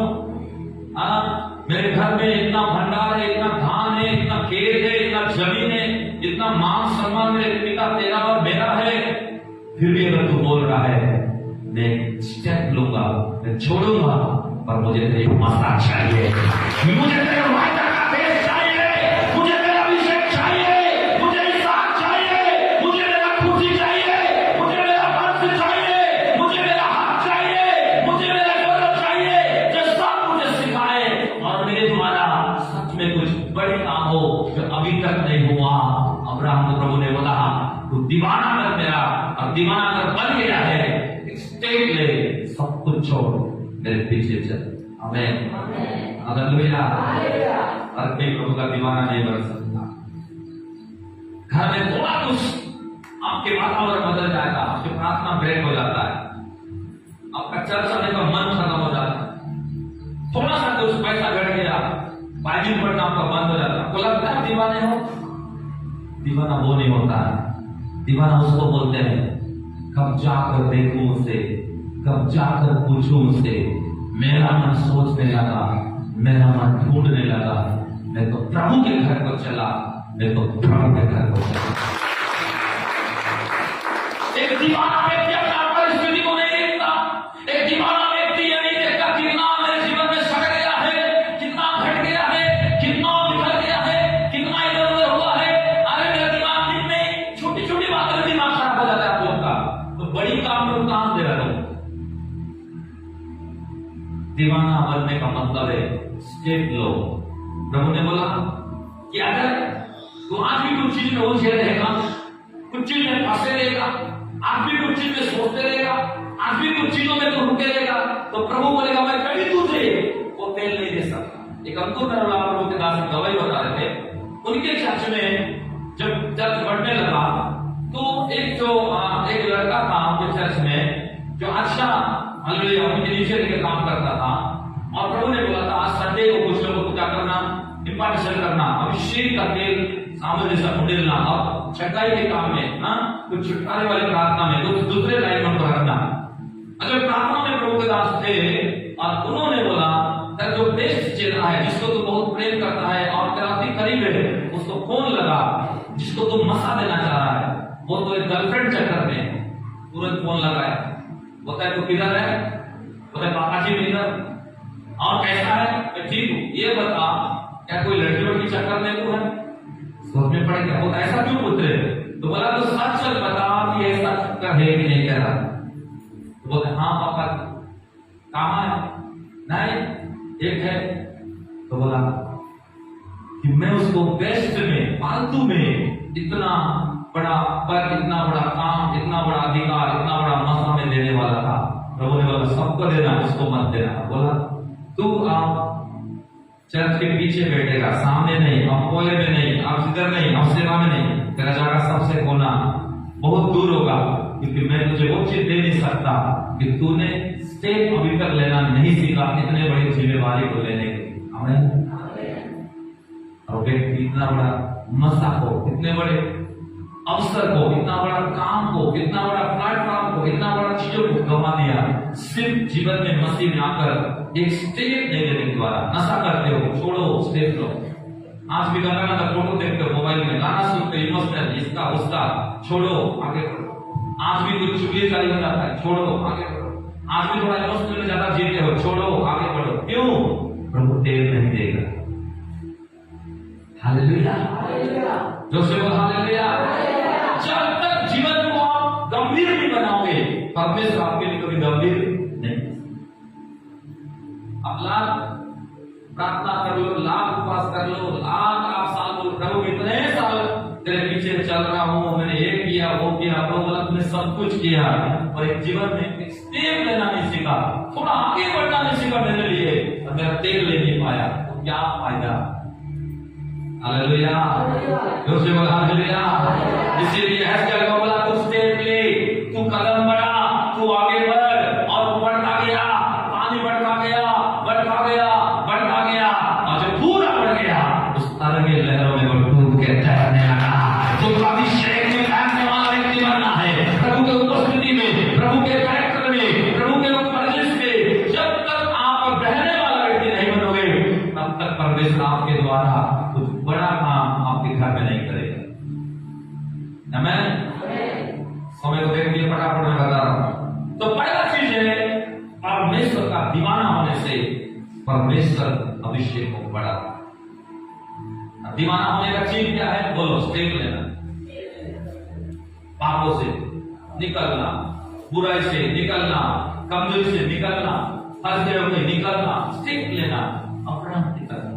मेरे घर में इतना भंडार है, इतना धान है, इतना खेत है, इतना जमीन है, इतना मान सम्मान मेरे पिता तेरा और मेरा है, फिर भी अगर तू बोल रहा है मैं स्टेप लूंगा, मैं छोड़ूंगा, पर मुझे तेरी मसा चाहिए, मुझे तेरे वायदा का देश चाहिए, मुझे तेरा अभिषेक चाहिए, मुझे इसहाक चाहिए, मुझे मेरा खुशी चाहिए, मुझे मेरा वंश चाहिए, मुझे मेरा हक चाहिए, मुझे मेरा गौरव चाहिए, जो सब मुझे सिखाए और मेरे द्वारा सच में कुछ बड़े काम हो जो अभी तक नहीं हुआ। अब्राहम को प्रभु ने बोला तू दीवाना कर मेरा, और दीवाना कर बन गया है, स्टेप ले, सब कुछ छोड़, मेरे पीछे चल। आमीन, हालेलुया। हर कोई प्रभु का दीवाना नहीं बन सकता। घर में थोड़ा कुछ आपके वातावरण बदल जाएगा, आपकी प्रार्थना ब्रेक हो जाता है, आपका चर्च आने का मन खत्म हो जाता है, थोड़ा सा कुछ पैसा घट गया, बाइबिल पढ़ना आपका बंद हो जाता है, आपको लगता है दीवाने हो। दीवाना वो नहीं होता है, दीवाना उसको बोलते हैं कब जाकर देखूं उसे, कब जाकर पूछूं उसे, मेरा मन सोचने लगा, मेरा मन ढूंढने लगा, मैं तो प्रभु के घर को चला, मैं तो प्रभु के घर को चला। एक दीवाना व्यक्ति अपना परिस्थिति को नहीं देखता, एक दीवाना व्यक्ति ये नहीं देखता कितना मेरे जीवन में सड़ गया है, कितना घट गया है, कितना बिखर गया है, कितना इधर उधर हुआ है। अरे मेरा दिमाग कितने छोटी छोटी बातों में दिमाग खराब हो जाता है आप लोग का, तो बड़ी काम में काम दे रहा हूं। दीवाना बनने का मतलब है स्टेप लो। प्रभु ने बोला कि अगर तू आज भी कुछ चीज में उलझे रहेगा, कुछ चीज में फंसे रहेगा, आज भी कुछ चीज में सोचते रहेगा, आज भी कुछ चीजों में तू रुके रहेगा, तो प्रभु बोलेगा मैं कभी तुझे वो तेल नहीं दे सकता। एक अंकुर नरवाला प्रभु के दास गवाही बता रहे थे, उनके चर्च में जब चर्च बढ़ने लगा तो एक लड़का था उनके चर्च में जो अच्छा हालेलुया उनके नीचे लेकर काम करता था, और प्रभु ने बोला था आज संडे को कुछ लोगों को क्या करना, इंपार्टेशन करना, अभिषेक का तेल सामने जैसा उड़ेलना, और छटाई के काम में कुछ छुटकारे वाली प्रार्थना में कुछ दूसरे लाइन को रखना। अगर प्रार्थना में प्रभु के दास थे और उन्होंने बोला तेरा जो बेस्ट चेहरा है, जिसको तू बहुत प्रेम करता है और तेरा अति करीब है, उसको फोन लगा, जिसको तू मसा देना चाह रहा है, वो तो एक गर्लफ्रेंड चक्कर में तुरंत फोन लगाया, बोलता है तू किधर है, बोलता है पापा जी इधर, और कैसा है, मैं ठीक हूँ, ये बता क्या कोई लड़कियों के चक्कर में तू है, सोच में पड़ गया, बोलता ऐसा क्यों पूछ रहे, तो बोला तो सच सच बता कि ऐसा चक्कर है कि नहीं कह रहा, तो बोलते हाँ पापा कहाँ है, नहीं एक है, तो बोला कि मैं उसको बेस्ट में फालतू में इतना बड़ा पद, इतना बड़ा काम, इतना बड़ा अधिकार, इतना बड़ा मसा में देने वाला था। प्रभु ने बोला सबको देना, उसको मत देना। बोला तू आप चर्च के पीछे बैठेगा, सामने नहीं, आप कोले में नहीं, आप इधर नहीं, आप सेवा में नहीं, तेरा जगह सबसे कोना बहुत दूर होगा, क्योंकि मैं तुझे वो चीज दे नहीं सकता कि तूने स्टेप अभी तक लेना नहीं सीखा इतने बड़ी जिम्मेवारी को लेने की। आमीन। और व्यक्ति इतना बड़ा मसा को, इतने बड़े अवसर को, इतना बड़ा काम को, इतना बड़ा प्लेटफॉर्म को, इतना बड़ा चीजों को गंवा दिया सिर्फ जीवन में मसीह में आकर एक स्टेप नहीं लेने के द्वारा। नशा करते हो, छोड़ो, स्टेप लो। आज भी गाना का फोटो देखते हो मोबाइल में, गाना सुनते हो, इमोशनल इसका उसका, छोड़ो आगे बढ़ो। आज भी कुछ चुगलीचारी हो जाता है, छोड़ो आगे बढ़ो। आज भी थोड़ा इमोशनल में ज्यादा जीते हो, छोड़ो आगे बढ़ो। क्यों? प्रभु तेल नहीं देगा। हालेलुया, जो से बोल हालेलुया। जब तक जीवन को आप गंभीर नहीं बनाओगे, परमेश्वर आपके लिए कभी गंभीर नहीं। अब लाख प्रार्थना कर लो, लाख उपवास कर लो, लाख आप साल बोल, प्रभु इतने साल तेरे पीछे चल रहा हूँ, मैंने ये किया वो किया, प्रभु ने सब कुछ किया, और एक जीवन में एक स्टेप लेना नहीं सीखा, थोड़ा आगे बढ़ना नहीं सीखा मेरे लिए, और मेरा तेल ले नहीं पाया, तो क्या फायदा? हालेलुया, जोर से बोला हालेलुया। इसीलिए हर जगह बोला तू स्टेप ले, तू कदम बढ़ा, तू आगे बढ़, और वो बढ़ता गया, पानी बढ़ता गया, बढ़ता गया, बढ़ता गया, और जब पूरा बढ़ गया उस तरह की लहरों में वो डूब के तैरने लगा। तो अभिषेक में तैरने वाला व्यक्ति बनना है, प्रभु के उपस्थिति में, प्रभु के कैरेक्टर में, प्रभु के परदेश में। जब तक आप बहने वाला व्यक्ति नहीं बनोगे, तब तक परमेश्वर आपके द्वारा कुछ बड़ा काम आपके घर में नहीं करेगा। आमीन। समय को देख के फटाफट में बता रहा हूं। तो पहला चीज है, परमेश्वर का दीवाना होने से परमेश्वर अभिषेक को बढ़ाता। दीवाना होने का चीज क्या है? बोलो, स्टेप लेना, पापों से निकलना, बुराई से निकलना, कमजोरी से निकलना, फंसे हुए निकलना, स्टेप लेना, अपना निकलना।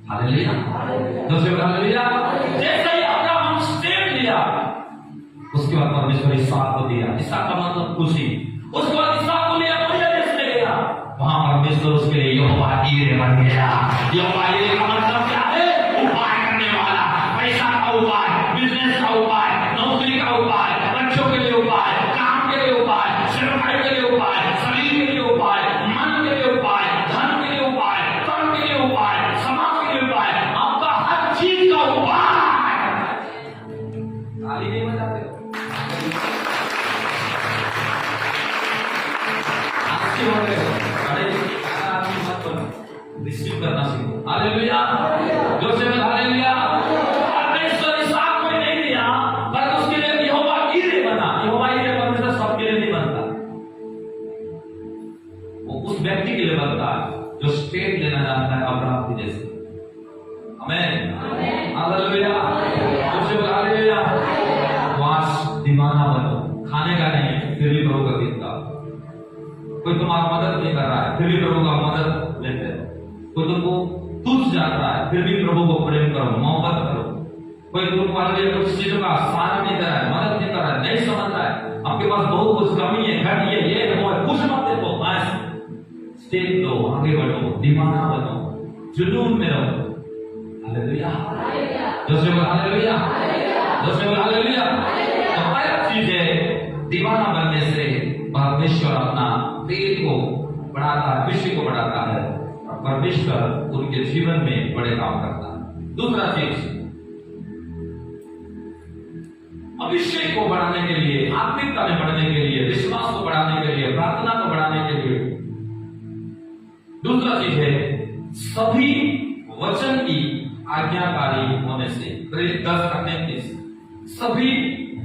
हालेलुया, दूसरे हालेलुया। जैसे ही अपना हम स्टेप लिया, उसके बाद परमेश्वर इसहाक को दिया। इसहाक का मतलब खुशी। उसके बाद इसहाक को लिया, बढ़िया देश में गया, वहां परमेश्वर उसके लिए यहोवा ईरे बन गया। यहोवा ईरे का मतलब क्या है? उपाय करने वाला, पैसा का उपाय, बिजनेस का उपाय, नौकरी का उपाय, बच्चों के लिए उपाय, काम के लिए उपाय, सेवकाई के लिए उपाय, शरीर के लिए उपाय, मन के लिए उपाय, धन के लिए उपाय, कर्म के लिए उपाय, समाज के लिए उपाय, आपका हर चीज का उपाय। ताली नहीं बजाते हो? अच्छी हो गए, अरे आदमी मत बनो, रिसीव करना सीखो। हालेलुया, जोर से बोल हालेलुया। परमेश्वर इसहाक को नहीं दिया, पर उसके लिए यहोवा ईरे बना। यहोवा ईरे परमेश्वर सबके लिए नहीं बनता, वो उस व्यक्ति के लिए बनता है जो स्टेप लेना चाहता है अब्राहम के जैसे। आमीन, हालेलुया, जोर से बोल हालेलुया। वास दीवाना बनो, खाने का नहीं फिर भी प्रभु का गीत गाओ। कोई तुम्हारा मदद नहीं कर रहा है, फिर भी प्रभु का मदद लेते हो। कोई तुमको तुच्छ जान रहा है, फिर भी प्रभु को प्रेम करो, मोहब्बत करो। कोई तुम्हारे लिए कुछ चीजों का सहारा नहीं कर रहा है, मदद नहीं कर रहा है, नहीं समझ रहा है, आपके पास बहुत कुछ कमी है, घट ये वो है, कुछ मत देखो, बस स्टेप लो, आगे बढ़ो, दीवाना बनो, जुनून में रहो। हालेलुया, दूसरे बोल हालेलुया, दूसरे बोल हालेलुया। तो पहला चीज है, दीवाना बनने से परमेश्वर अपना तेज को बढ़ाता है, विश्व को बढ़ाता है, और परमेश्वर उनके जीवन में बड़े काम करता है। दूसरा चीज, अभिषेक को बढ़ाने के लिए, आत्मिकता में बढ़ने के लिए, विश्वास को बढ़ाने के लिए, प्रार्थना को बढ़ाने के लिए दूसरा चीज है, सभी वचन की आज्ञाकारी होने से। 10:38 सभी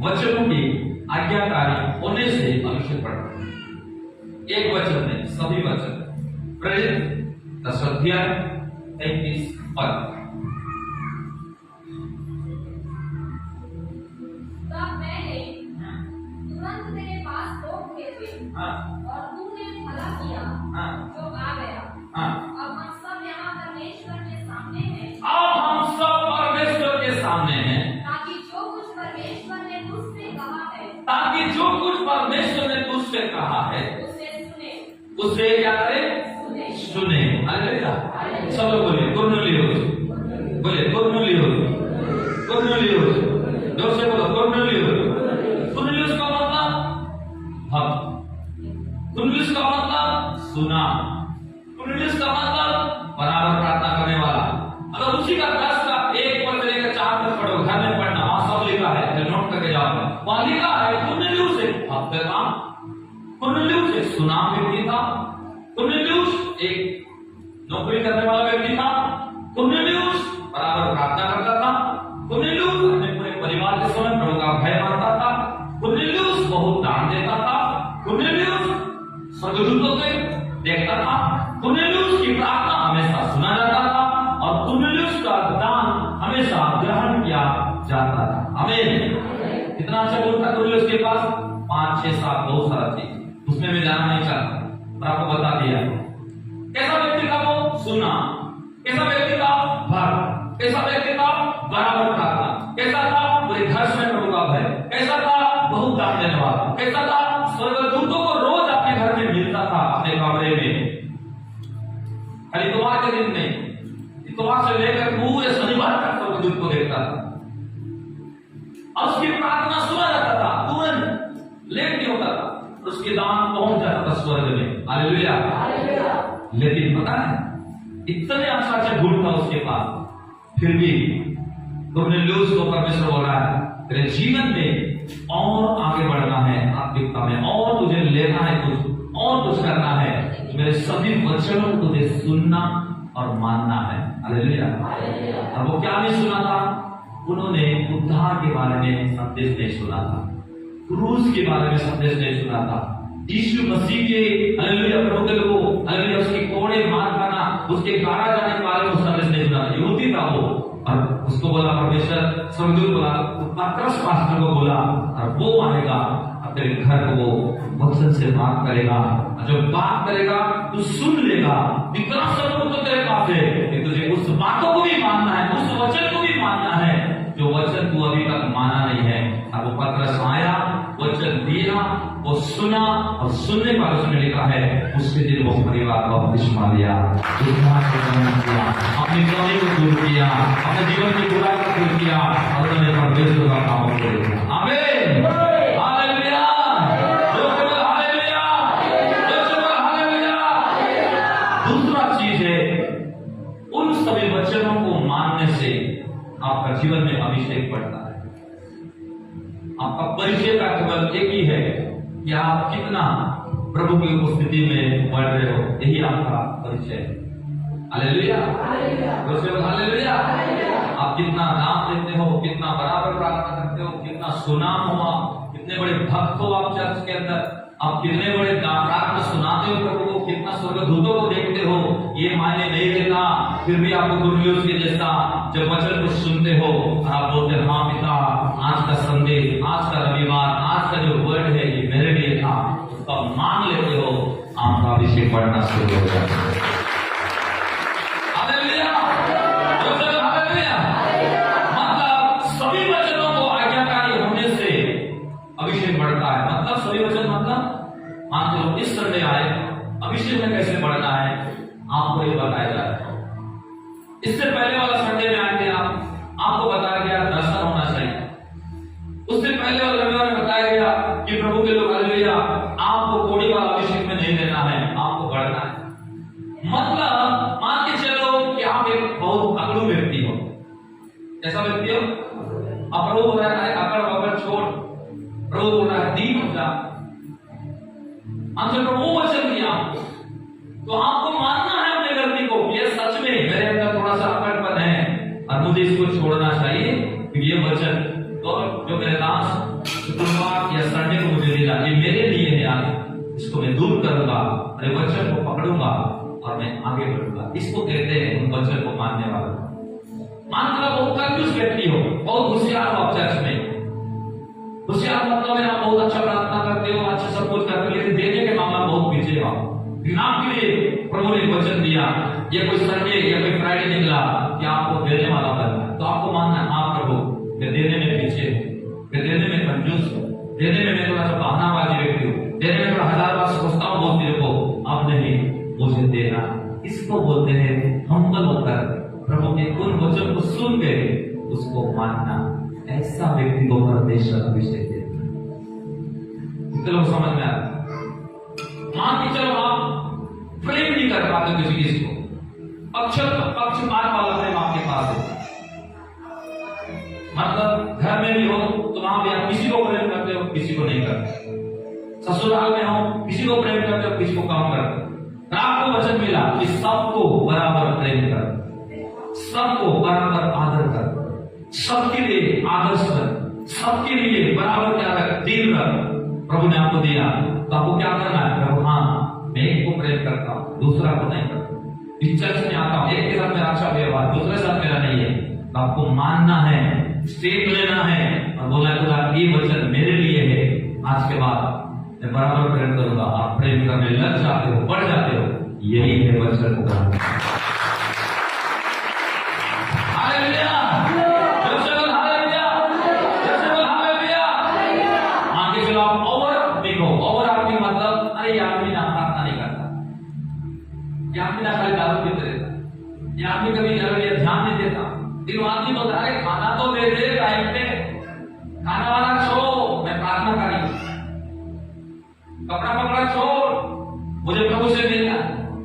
वचनों की आज्ञाकारी होने से अभिषेक बढ़ता है। एक वचन नहीं, सभी वचन। प्रेरित 10:33 पद। तब मैंने तुरंत तेरे पास लोग भेजे और तूने भला किया जो आ गया। अब हम सब यहाँ परमेश्वर के सामने हैं। अब हम सब परमेश्वर के सामने हैं, ताकि जो कुछ परमेश्वर ने तुझसे कहा है, ताकि जो कुछ परमेश्वर ने तुझसे कहा है उसे सुने। उसे क्या करे? सुने। हालेलुया, सब लोग बोलिए कुर्नुलियोस, बोलिए कुर्नुलियोस, कुर्नुलियोस, जोर से बोलो कुर्नुलियोस। कुर्नुलियोस का मतलब भक्त, कुर्नुलियोस का मतलब सुना, कुर्नुलियोस का मतलब बराबर प्रार्थना करने वाला। अगर उसी का 10 का 1 पद लेकर 4 तक पढ़ो, घर में पढ़ना, वहां सब लिखा है, नोट करके जाओ। वहां लिखा है कुर्नुलियोस एक भक्त था, कुर्नेलियुस एक सुनाम व्यक्ति था, कुर्नेलियुस एक नौकरी करने वाला व्यक्ति था, कुर्नेलियुस बराबर प्रार्थना करता था, कुर्नेलियुस अपने पूरे परिवार के समय प्रभु का भय मानता था, कुर्नेलियुस बहुत दान देता था, कुर्नेलियुस स्वर्गदूतों को देखता था, कुर्नेलियुस की प्रार्थना हमेशा सुना जाता था, और कुर्नेलियुस का दान हमेशा ग्रहण किया जाता था। आमीन। कितना अच्छा गुण था कुर्नेलियुस के पास, 5, 6, 7 बहुत सारा चीज, उसमें मैं जाना नहीं चाहता, पर आपको बता दिया। कैसा व्यक्ति था वो? सुना। कैसा व्यक्ति था? भक्त। कैसा व्यक्ति था? बराबर प्रार्थना। कैसा था? दान देने वाला। कैसा था? स्वर्गदूतों को रोज अपने घर में मिलता था, अपने कमरे में। खाली इतवार के दिन नहीं, इतवार से लेकर पूरे शनिवार तक स्वर्गदूत को देखता था और उसकी प्रार्थना सुना जाता था, तुरंत लेट नहीं होता था, उसके दान पहुंच जाता था स्वर्ग में। हालेलुया। लेकिन पता है, इतने आशा से ढूंढ था उसके पास, फिर भी कुरनेलियुस को परमेश्वर बोल रहा है, तेरे जीवन में और आगे बढ़ना है, आत्मिकता में और तुझे लेना है, कुछ और कुछ करना है, मेरे सभी वचनों को तुझे सुनना और मानना है। हालेलुया। और वो क्या नहीं सुना था? उन्होंने उद्धार के बारे में संदेश नहीं सुना था, क्रूस के बारे में संदेश नहीं सुना था, यीशु मसीह के हालेलुया प्रभु के लोगों हालेलुया उसके कोड़े मार खाना, उसके गाड़ा जाने के बारे में संदेश नहीं सुना था। यहूदी था वो, और उसको बोला परमेश्वर, स्वर्गदूत बोला, पतरस पास्टर को बोला, और वो आएगा अपने घर को वचन से बात करेगा, और जब बात करेगा तू सुन लेगा। इतना सब कुछ तो तेरे पास है कि तुझे उस बातों को भी मानना है, उस वचन को भी मानना है जो वचन तू अभी तक माना नहीं है। और वो पतरस आया, वचन दिया, वो सुना, और सुनने पर उसने लिखा है उसके दिन वो परिवार का बपतिस्मा लिया, अपनी कमी को दूर किया, अपने जीवन की बुराई को दूर किया, और उन्होंने परमेश्वर का काम किया। आमीन। हालेलुया। दूसरा चीज है, उन सभी वचनों को मानने से आपका जीवन में अभिषेक बढ़ता है। आपका परिचय का केवल एक ही है कि आप कितना प्रभु की उपस्थिति में बढ़ रहे हो, यही आपका परिचय है। हालेलुया। हालेलुया। आप कितना नाम लेते हो, कितना बराबर प्रार्थना करते हो, कितना सुनाम हो, आप कितने बड़े भक्त हो आप चर्च के अंदर, आप कितने बड़े प्रार्थना सुनाते हो प्रभु को, कितना स्वर्गदूतों को देखते हो, ये मायने नहीं देता। फिर भी आपको कुरनेलियुस के जैसा जब वचन को सुनते हो आप बोलते हैं, हाँ पिता, आज का संदेश, आज का रविवार, आज का जो वर्ड है ये मेरे लिए था, उसका मान लेते हो, आपका अभिषेक बढ़ना शुरू हो जाता है। हालेलुया। हालेलुया। मतलब सभी वचनों को आज्ञाकारी होने से अभिषेक बढ़ता है। मतलब सभी वचन मतलब मान लो इस संडे आए, अभिषेक में कैसे बढ़ना है आपको ये बताया जा रहा है। इससे पहले वाला संडे में आए थे आपको बताया गया दर्शन होना चाहिए। उससे पहले वाले रविवार में बताया गया कि प्रभु के लोग हालेलुया, आपको कोड़ी वाला अभिषेक में नहीं देना है, आपको बढ़ना है। मतलब मान के चलो कि आप एक बहुत अकड़ू व्यक्ति हो, ऐसा व्यक्ति हो, आप प्रभु बोल रहा है अकड़ बकड़ छोड़, प्रभु बोल रहा है दीन हो जा, अंदर प्रभु वचन दिया आपको, तो आपको मानना है अपनी गलती को, ये सच में मेरे अंदर थोड़ा सा अकड़पन है और मुझे इसको छोड़ना चाहिए। ये वचन तो जो मेरे दास शुक्रवार या संडे को मुझे मिला, ये मेरे लिए है, आज इसको मैं दूर करूंगा, अरे वचन को पकड़ूंगा और मैं आगे बढ़ूंगा। इसको कहते हैं उन वचन को मानने वाला। मान लो बहुत कंफ्यूज व्यक्ति हो, बहुत होशियार हो आप चर्च में, होशियार मतलब है आप बहुत अच्छा प्रार्थना करते हो, अच्छा सब कुछ करते हो, लेकिन देने के मामला बहुत पीछे हो। नाम के लिए प्रभु ने वचन दिया, या कोई संडे या कोई फ्राइडे निकला कि आपको देने वाला बनना है, तो आपको मानना है हाँ प्रभु मैं देने में पीछे हूँ, मैं देने में कंजूस हूँ, देने में मैं थोड़ा सा बहानाबाजी व्यक्ति हूँ, देने में थोड़ा हजार बार सोचता हूँ बहुत चीजों को, अब नहीं मुझे देना। इसको बोलते हैं हम्बल होकर प्रभु के उन वचन को सुन के उसको मानना। ऐसा व्यक्ति को परमेश्वर अभिषेक देता है। लोग समझ में आता। मान के चलो आप प्रेम नहीं कर पाते किसी को, पक्षपात वाला प्रेम आपके पास है, मतलब घर में भी हो तो वहां भी आप किसी को प्रेम करते हो, किसी को नहीं करते, ससुराल में हो किसी को प्रेम करते हो, किसी को कम करते हो। आपको वचन मिला कि सबको बराबर प्रेम कर, सबको बराबर आदर कर, सबके लिए आदर्श कर, सबके लिए बराबर क्या कर, दिल कर। प्रभु ने आपको दिया तो आपको क्या करना है? प्रभु हाँ मैं एक को प्रेम करता हूँ, दूसरा को नहीं करता। इस चर्च में आता हूँ, एक के साथ मेरा अच्छा व्यवहार, दूसरे साथ मेरा नहीं है, तो आपको मानना है, स्टेप लेना है और बोलना है ये वचन मेरे लिए है, आज के बाद मैं बराबर प्रेम करूंगा। आप प्रेम करने लग जाते हो, बढ़ जाते हो, यही है वचन को करना। हालेलुया। ये आदमी कभी ये ध्यान नहीं देता, लेकिन वो आदमी बोलता है खाना तो दे दे टाइम पे, खाना वाला छोड़, मैं प्रार्थना करी, कपड़ा पकड़ा छोड़, मुझे प्रभु से मिलना।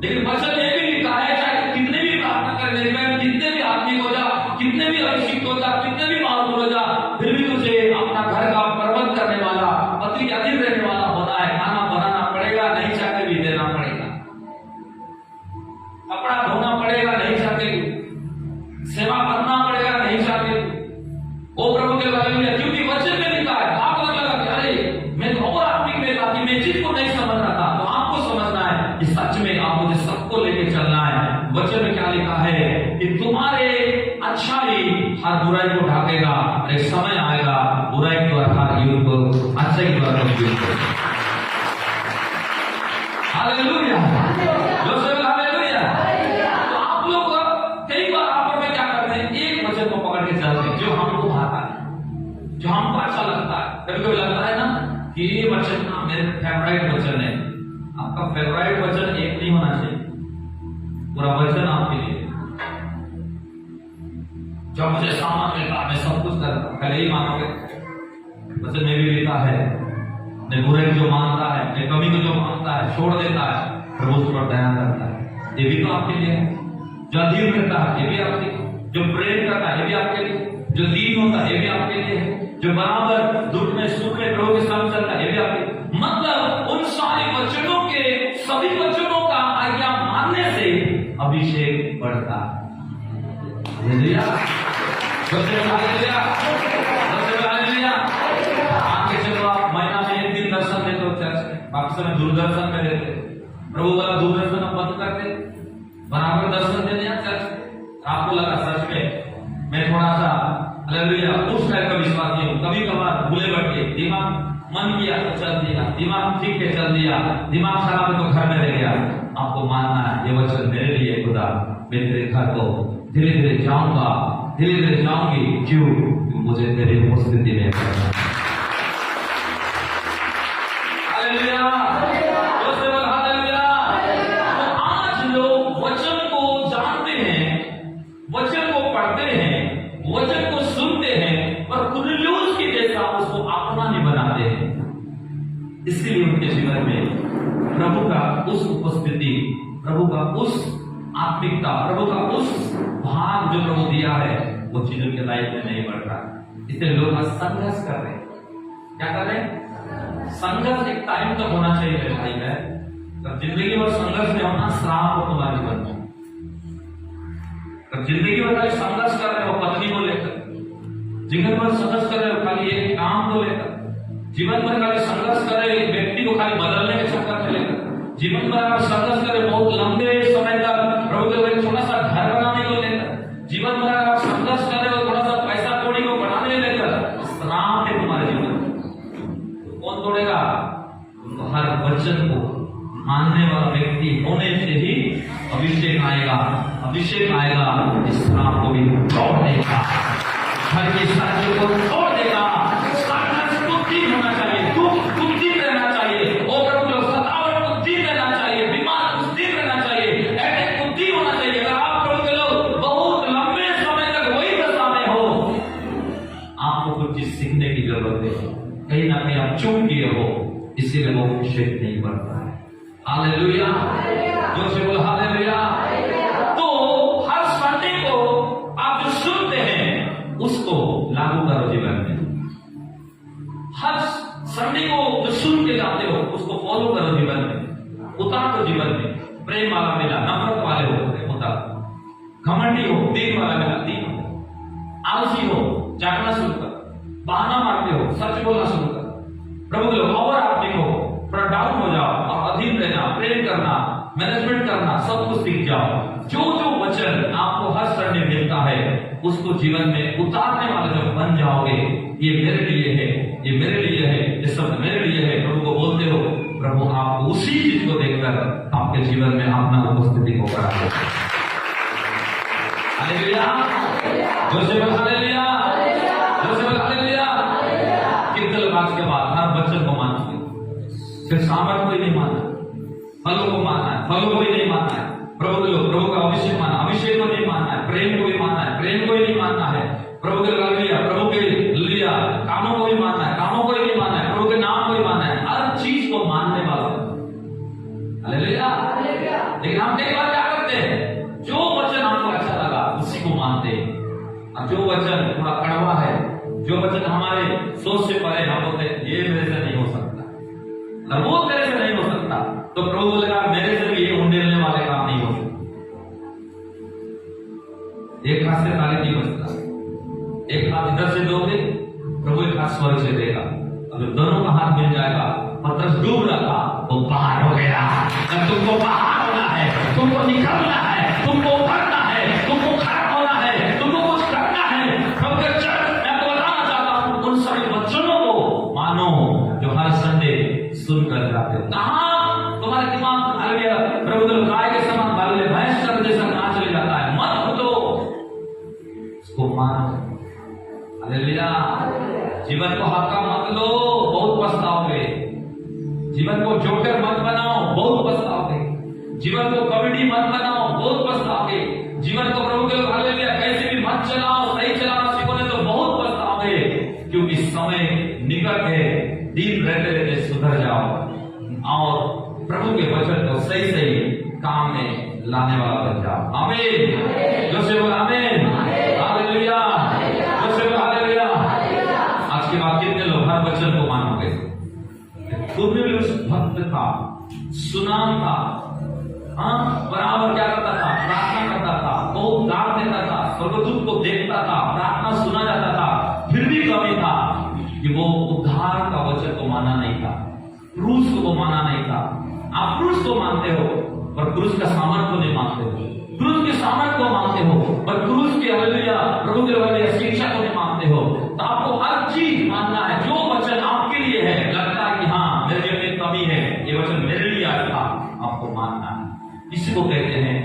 लेकिन वचन ये भी लिखा है चाहे कितने भी प्रार्थना करने में, कितने भी आदमी हो जा, कितने भी अभिषिक्त हो जा, कितने भी महान हो जा, फिर भी तुझे अपना घर का प्रबंध करने वाला, पति के अधीन रहने वाला होना है। खाना बनाना पड़ेगा, नहीं चाहते भी देना पड़ेगा, कपड़ा धोना पड़ेगा, नहीं चाहते, सेवा करना पड़ेगा, नहीं चाहते। वो प्रभु के बारे में, क्योंकि वचन में लिखा है। आपको लगा कि अरे मैं तो और आत्मिक में था कि मैं चीज को नहीं समझ रहा था, तो आपको समझना है कि सच में आप मुझे सबको लेके चलना है। वचन में क्या लिखा है कि तुम्हारे अच्छाई हर बुराई को ढाकेगा, और एक समय आएगा बुराई को हर युग को अच्छाई द्वारा युग को। Hallelujah, Joseph hallelujah. तो आप लोग कई बार आप में क्या करते हैं, एक वचन को पकड़ के चलते हैं जो हमको भाता है, जो हमको अच्छा लगता है। कभी कभी लगता है ना कि ये वचन ना मेरे फेवरेट वचन है। आपका फेवरेट वचन एक नहीं होना चाहिए, पूरा वचन आपके लिए। जब मुझे सामान मिलता मैं सब कुछ करता, पहले ही मानोगे। वचन में भी लिखा है मैं बुराई जो मानता है, मैं कमी को जो मानता है छोड़ देता है, प्रभु उस पर दया करता है। ये भी तो आपके लिए है। जो अधीर रहता है ये भी आपके लिए, जो प्रेम करता है ये भी आपके लिए, जो दीन होता है ये भी आपके लिए है, जो बराबर दुख में सुख में प्रभु के साथ चलता है ये भी आपके लिए। मतलब उन सारे वचनों के, सभी वचनों का आज्ञा मानने से अभिषेक बढ़ता है। Hallelujah, hallelujah, hallelujah. आगे चलो आप महीना में एक दिन दर्शन देते हो चर्च में, बाकी समय दूरदर्शन में देते। प्रभु वाला दूरदर्शन हम बंद करते, बराबर दर्शन देते हैं चर्च में। आपको लगा सच में मैं थोड़ा सा हालेलुया उस टाइप का विश्वास नहीं हूं, कभी कभार भूले भटके, दिमाग मन किया तो चल दिया, दिमाग ठीक है चल दिया, दिमाग खराब है तो घर में रह गया। आपको मानना है ये वचन मेरे लिए खुदा, मैं तेरे घर को धीरे धीरे जाऊंगा, धीरे धीरे जाऊंगी। क्यों? मुझे तेरी उपस्थिति में करना। Hallelujah, hallelujah. तो आज लोग वचन को जानते हैं, वचन को पढ़ते हैं, वचन को सुनते हैं, पर कुरिल्यूस की जैसा उसको अपना नहीं बनाते हैं। इसलिए उनके जीवन में प्रभु का उस उपस्थिति, प्रभु का उस आत्मिकता, प्रभु का उस भाग जो प्रभु दिया है वो चीजों के लाइफ में नहीं बढ़ रहा। इसलिए लोग संघर्ष कर रहे हैं। क्या कर रहे हैं? संघर्ष एक टाइम तक होना चाहिए मेरे भाई बहन। जब जिंदगी भर संघर्ष में होना श्राप हो तुम्हारे जीवन में। जब जिंदगी भर खाली संघर्ष कर रहे हो पत्नी को लेकर, जीवन भर संघर्ष कर रहे हो खाली एक काम को लेकर, जीवन भर खाली संघर्ष कर रहे एक व्यक्ति को खाली बदलने के चक्कर में लेकर, जीवन भर आप संघर्ष कर रहे बहुत लंबे समय तक प्रभु के एक छोटा सा घर बनाने को लेकर, जीवन भर आप संघर्ष कर रहे हो थोड़ा सा पैसा कौड़ी को बढ़ाने लेकर, श्राप है तुम्हारे जीवन। तो कौन तोड़ेगा? हर वचन को मानने वाला व्यक्ति होने से ही अभिषेक आएगा, अभिषेक आएगा इस श्राप को भी तोड़ देगा, घर की साथियों को तोड़ देगा। संघर्ष को ठीक होना चाहिए, दुख को ठीक रहना चाहिए, और सतावट को ठीक रहना चाहिए, बीमार को ठीक रहना चाहिए, अटैक को ठीक होना चाहिए। अगर आप प्रभु के लोग बहुत लंबे समय तक वही दशा में हो, आपको कुछ चीज सीखने की जरूरत है। कहीं ना कहीं आप चूक गए हो, इसीलिए वो अभिषेक नहीं बढ़ता है। हालेलुया, जो से बोल हालेलुया। तो हर संडे को आप जो सुनते हैं उसको लागू करो जीवन में। हर संडे को जो सुन के जाते हो उसको फॉलो करो जीवन में, उतारो जीवन में। प्रेम वाला मिला, नफरत वाले हो उतारो, घमंडी हो दीन वाला मिला दीन हो, आलसी हो जागना शुरू कर, बहाना मारते हो सच बोलना शुरू कर, प्रभु के लोग और आत्मिक हो, थोड़ा डाउन हो जाओ और अधीन रहना, प्रेम करना, मैनेजमेंट करना, सब कुछ सीख जाओ। जो जो वचन आपको हर संडे मिलता है उसको जीवन में उतारने वाले जब बन जाओगे, ये मेरे लिए है, ये मेरे लिए है, ये सब मेरे लिए है, प्रभु को बोलते हो, प्रभु आपको उसी चीज को देखकर आपके जीवन में अपना उपस्थिति को करा दे। Hallelujah, Joseph hallelujah, Joseph hallelujah. कितने लोग आज के बाद हर वचन को मानोगे? सिर्फ सामर्थ को ही नहीं मानना, फलों को मानना है, फलों को ही नहीं मानना है। प्रभु के लोग प्रभु का अभिषेक माना, अभिषेक को नहीं प्रभु के लिया, प्रभु के लिया, कामों को भी मानना है, कामों को ही नहीं मानना है, प्रभु के नाम को ही मानना है, हर चीज को मानने वाला। हालेलुया। लेकिन हम कई बार क्या करते हैं, जो वचन हमको अच्छा लगा उसी को मानते हैं, और जो वचन थोड़ा कड़वा है, जो वचन हमारे सोच से परे, हम बोलते हैं ये मेरे से नहीं हो सकता, वो तेरे से नहीं हो सकता। तो प्रभु बोलेगा मेरे से भी ये उंडेलने वाले काम नहीं हो सकते। एक हाथ से ताली नहीं बजता, एक हाथ इधर से दोगे, प्रभु एक हाथ स्वर्ग से देगा। अगर दोनों का हाथ मिल जाएगा, पतरस डूब रहा था, वो बाहर हो गया। जब तुमको बाहर होना है, तुमको निकलना है, तुमको उभरना है, तुमको खड़ा होना है, तुमको कुछ करना है, प्रभु के चरण मैं तो बताना चाहता हूं, उन सभी वचनों को मानो जो हर संडे सुनकर जाते हो। कहां तुम्हारे दिमाग में हालेलुया, प्रभु के गाय के समान हालेलुया, भैंस का जैसा नाच चले जाता है, मत भूलो उसको मानो। हालेलुया। जीवन को हल्का मत लो, बहुत पछताओगे। जीवन को जोकर मत बनाओ, बहुत पछताओगे। जीवन को कॉमेडी मत बनाओ, बहुत पछताओगे। जीवन को प्रभु के हालेलुया कैसे भी मत चलाओ, सही चलाना सीखोगे तो बहुत पछताओगे, क्योंकि समय निकट है। दिन रहते रहते सुधर जाओ और प्रभु के वचन को सही सही काम में लाने वाला बन जाओ। आमीन। जो से बोला आमीन। हालेलुया। जो से बोला हालेलुया। आज के बाद कितने लोग हर वचन को मानोगे? कुरनेलियुस भक्त था, सुनाम था, बराबर क्या करता था, प्रार्थना करता था, बहुत दान देता था, स्वर्गदूत को देखता था, प्रार्थना सुना जाता था, फिर भी कमी था कि वो उद्धार का वचन को माना नहीं था, क्रूस को वो माना नहीं था। आप क्रूस को मानते हो पर क्रूस का सामर्थ को नहीं मानते हो, क्रूस के सामर्थ को मानते हो पर क्रूस के हालेलुया प्रभु के हालेलुया शिक्षा को नहीं मानते हो। तो आपको हर चीज मानना है, जो वचन आपके लिए है, लगता है कि हाँ मेरे जीवन में कमी है, ये वचन मेरे लिए आया था, आपको मानना है। इसी को कहते हैं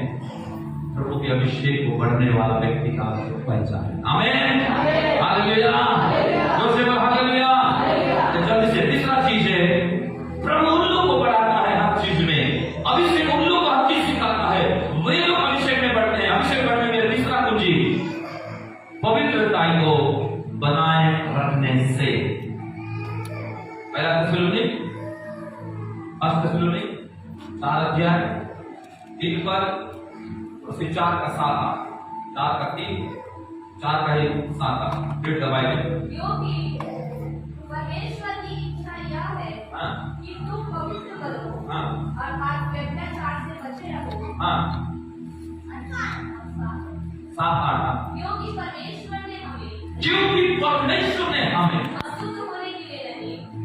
प्रभु के अभिषेक को बढ़ने वाला व्यक्ति का पहचान। आमीन। हालेलुया। जो से हालेलुया। जल्दी से तीसरा चीज है, प्रभु उन लोगों को बढ़ाता है हर चीज में, अभिषेक उन लोगों को हर चीज सिखाता है, वे लोग अभिषेक में बढ़ते हैं। अभिषेक बढ़ने में तीसरा कुंजी पवित्रता को बनाए रखने से। पहला थिस्सलुनीक 4 अध्याय 3 पर 4 का 7, 4 का 3, 4 का 7 फिर दबाएंगे। क्योंकि परमेश्वर की इच्छा यह है कि तुम पवित्र बनो, अर्थात व्यभिचार से बचे रहो। 7-8। क्योंकि परमेश्वर ने हमें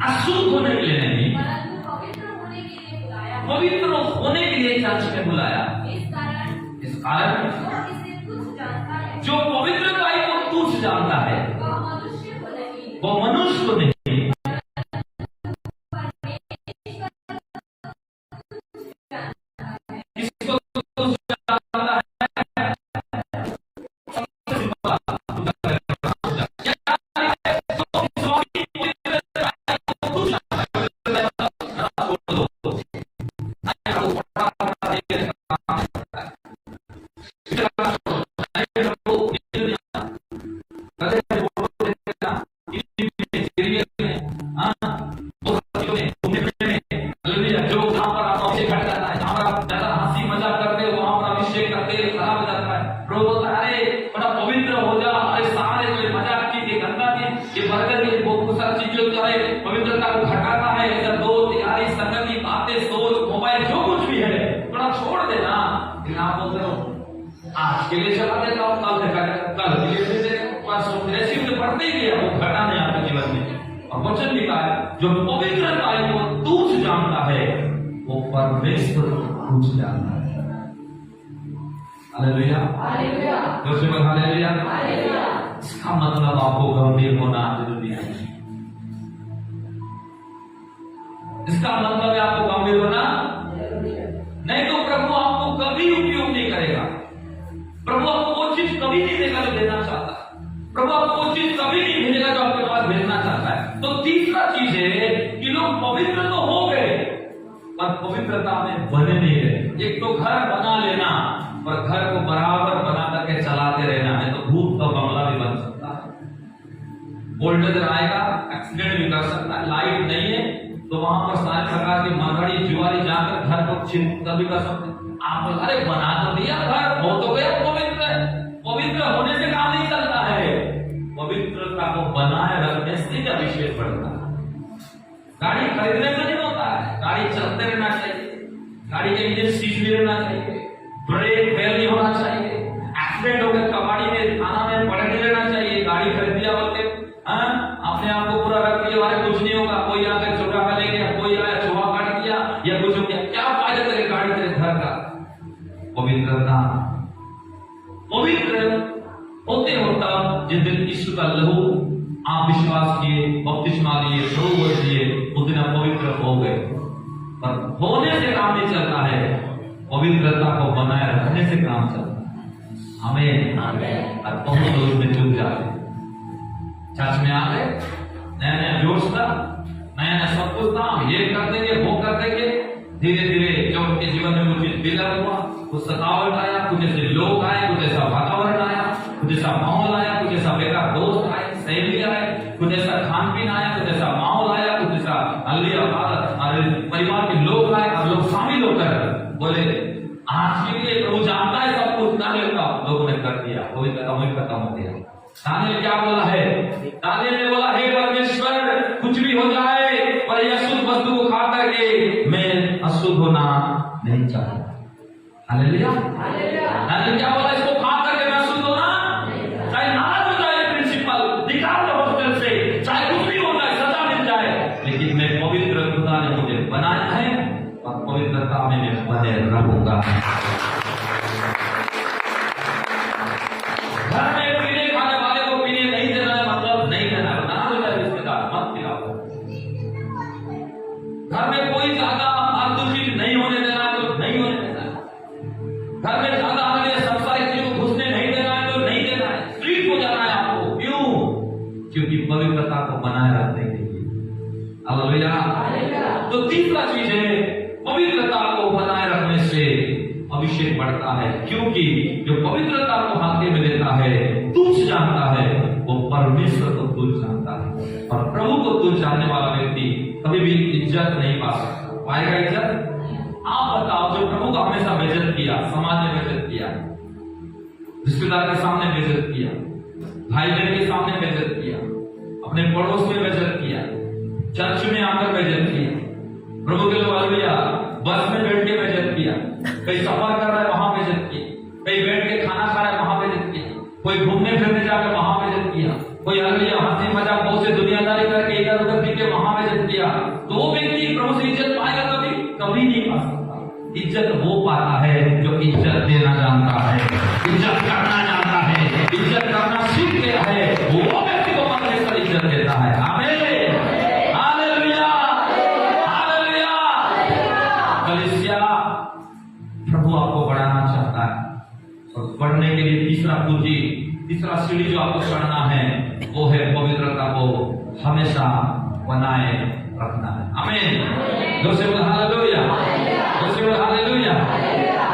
अशुद्ध होने के लिए नहीं, परंतु पवित्र होने के लिए बुलाया। पवित्र होने के लिए चर्च में बुलाया। इस कारण जो पवित्रता को तुच्छ जानता है, वो मनुष्य को नहीं, इसको तुच्छ जानता है। पवित्रता को घटाता है, इधर दो तिहारी संगति बातें सोच मोबाइल जो कुछ भी है थोड़ा छोड़ देना। लेकिन आप बोलते हो आज के लिए चला देता हूँ, कल देखा कल के लिए दे देगा, ऐसे ही बढ़ते ही गया, वो घटा नहीं आपके जीवन में। और वचन लिखा है जो पवित्रता को तुच्छ जानता है वो परमेश्वर को तुच्छ जानता है। हालेलुया। हालेलुया। इसका मतलब आपको गंभीर होना जरूरी है। इसका मतलब है आपको गंभीर होना, नहीं तो प्रभु आपको कभी उपयोग नहीं करेगा। प्रभु आपको वो चीज कभी नहीं देगा जो देना चाहता है। प्रभु आपको वो चीज कभी नहीं भेजेगा जो आपके पास भेजना चाहता है। तो तीसरा चीज है कि लोग पवित्र तो हो गए पर पवित्रता में बने नहीं रहे। एक तो घर बना लेना, पर घर को बराबर बना करके चलाते रहना, नहीं तो भूत का बंगला भी बन सकता है। बुलडोजर आएगा, एक्सीडेंट भी कर सकता है। लाइट नहीं है तो वहां पर सारे प्रकार की मरहड़ी जुआरी जाकर घर को छिन्न भी कर सकते हैं। आप अरे बना तो दिया घर, हो तो गया पवित्र। पवित्र होने से काम नहीं चलता है, पवित्रता को बनाए रखने से अभिषेक बढ़ता है। गाड़ी खरीदने से नहीं होता है, गाड़ी चलते रहना चाहिए, गाड़ी के इंजन सीज भी रहना चाहिए, ब्रेक फेल नहीं होना चाहिए, एक्सीडेंट हो गया कबाड़ी में थाना में पड़े नहीं रहना चाहिए। गाड़ी खरीद दिया बोलते अपने आप को पूरा रख दिया, कुछ नहीं होगा, कोई आकर चुरा कर ले गया, कोई आया चुहा काट दिया या कुछ हो गया, क्या फायदा तेरे गाड़ी तेरे घर का। पवित्रता पवित्र होते होता जिस दिन यीशु का लहू आप विश्वास किए, बपतिस्मा लिए, प्रभु वचन लिए, उस दिन आप पवित्र हो गए। पर होने से काम नहीं चलता है, पवित्रता को बनाए रखने से काम चलता है। हमें और बहुत लोग में चूक जाते हैं। चर्च में आ गए, नया नया जोश था, नया नया सब कुछ था, हम ये कर देंगे वो कर देंगे। धीरे धीरे जब उनके जीवन में कुछ बिगड़ हुआ, कुछ सतावट आया, कुछ ऐसे लोग आए, कुछ ऐसा वातावरण आया, कुछ ऐसा माहौल आया, कुछ ऐसा बेकार दोस्त आए, सहेली आए, कुछ ऐसा खान पीन आया, कुछ ऐसा माहौल आया, कुछ ऐसा परिवार के लोग आए और लोग शामिल होकर बोले आज के लिए प्रभु जानता है सब कुछ ना लेता, लोगों ने कर दिया, कोई खत्म हो गया। दानियेल क्या बोला है? दानियेल ने बोला हे परमेश्वर कुछ भी हो जाए पर यह अशुद्ध वस्तु को खा करके मैं अशुद्ध होना नहीं चाहता। Hallelujah hallelujah. क्या बोला? इसको खा करके मैं अशुद्ध होना, चाहे नाराज हो जाए प्रिंसिपल, निकाल दो हॉस्टल से, चाहे कुछ भी हो जाए, सजा मिल जाए, लेकिन मैं पवित्र खुदा ने मुझे बनाया है और पवित्रता में मैं बने रहूंगा। घर में पीने खाने वाले को पीने नहीं देना है, मतलब नहीं देना है, ना हो जाए रिश्तेदार मत खिलाओ। घर में कोई ज्यादा फालतू चीज नहीं होने देना है तो नहीं होने देना है। घर में ज्यादा हमारे संसारिक चीजों को घुसने नहीं देना है तो नहीं देना है, स्ट्रिक्ट हो जाना है आपको। क्यों? क्योंकि पवित्रता को बनाए रखने के लिए। हालेलुया। तो तीसरा चीज है पवित्रता को बनाए रखने से अभिषेक बढ़ता है, क्योंकि जो पवित्रता को हाथ में लेता है, तुच्छ जानता है, वो परमेश्वर को तुच्छ जानता है। और प्रभु को तुच्छ जानने वाला व्यक्ति कभी भी इज्जत नहीं पा सकता। पाएगा इज्जत? आप बताओ, जो प्रभु का हमेशा बेइज्जत किया, समाज में बेइज्जत किया, रिश्तेदार के सामने बेइज्जत किया, भाई बहन के सामने बेइज्जत किया, अपने पड़ोस में बेइज्जत किया, चर्च में आकर बेइज्जत किया, प्रभु के लोग हालेलुया बस में बैठ के बेइज्जत किया, कहीं सफर कर रहा है वहां बेइज्जत किया, कहीं बैठ के खाना खा रहा है वहां बेइज्जत किया, कोई घूमने फिरने जाकर वहां बेइज्जत किया, कोई हालेलुया हंसी मजाक बहुत से दुनियादारी करके इधर उधर पी के वहां बेइज्जत किया, तो वो व्यक्ति प्रभु से इज्जत पाएगा कभी? कभी नहीं पा सकता। इज्जत वो पाता है जो इज्जत देना जानता है, इज्जत करना जानता है, इज्जत करना सीख गया है, वो व्यक्ति को परमेश्वर इज्जत देता है। आमीन। प्रभु आपको बढ़ाना चाहता है और बढ़ने के लिए तीसरा सीढ़ी जो आपको चढ़ना है वो है पवित्रता को हमेशा बनाए रखना है। आमीन। जोर से बोलो हालेलुया, जोर से बोलो हालेलुया।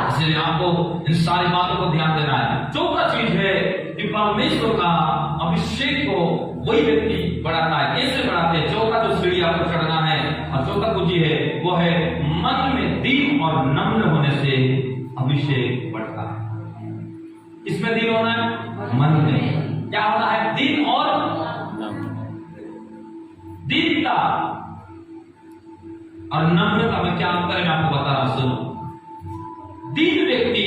इसलिए आपको इन सारी बातों को ध्यान देना है। चौथा चीज है कि परमेश्वर का अभिषेक को वही व्यक्ति बढ़ाता है। कैसे बढ़ाते हैं? चौथा जो सीढ़ी आपको चढ़ना है और चौथा कुंजी है वो है मन में दीन और नम्र होने से अभिषेक बढ़ता है। इसमें दीन होना है, मन में क्या होना है? दीन और दीनता और नम्रता में क्या अंतर है मैं आपको बता रहा। सुनो, दीन व्यक्ति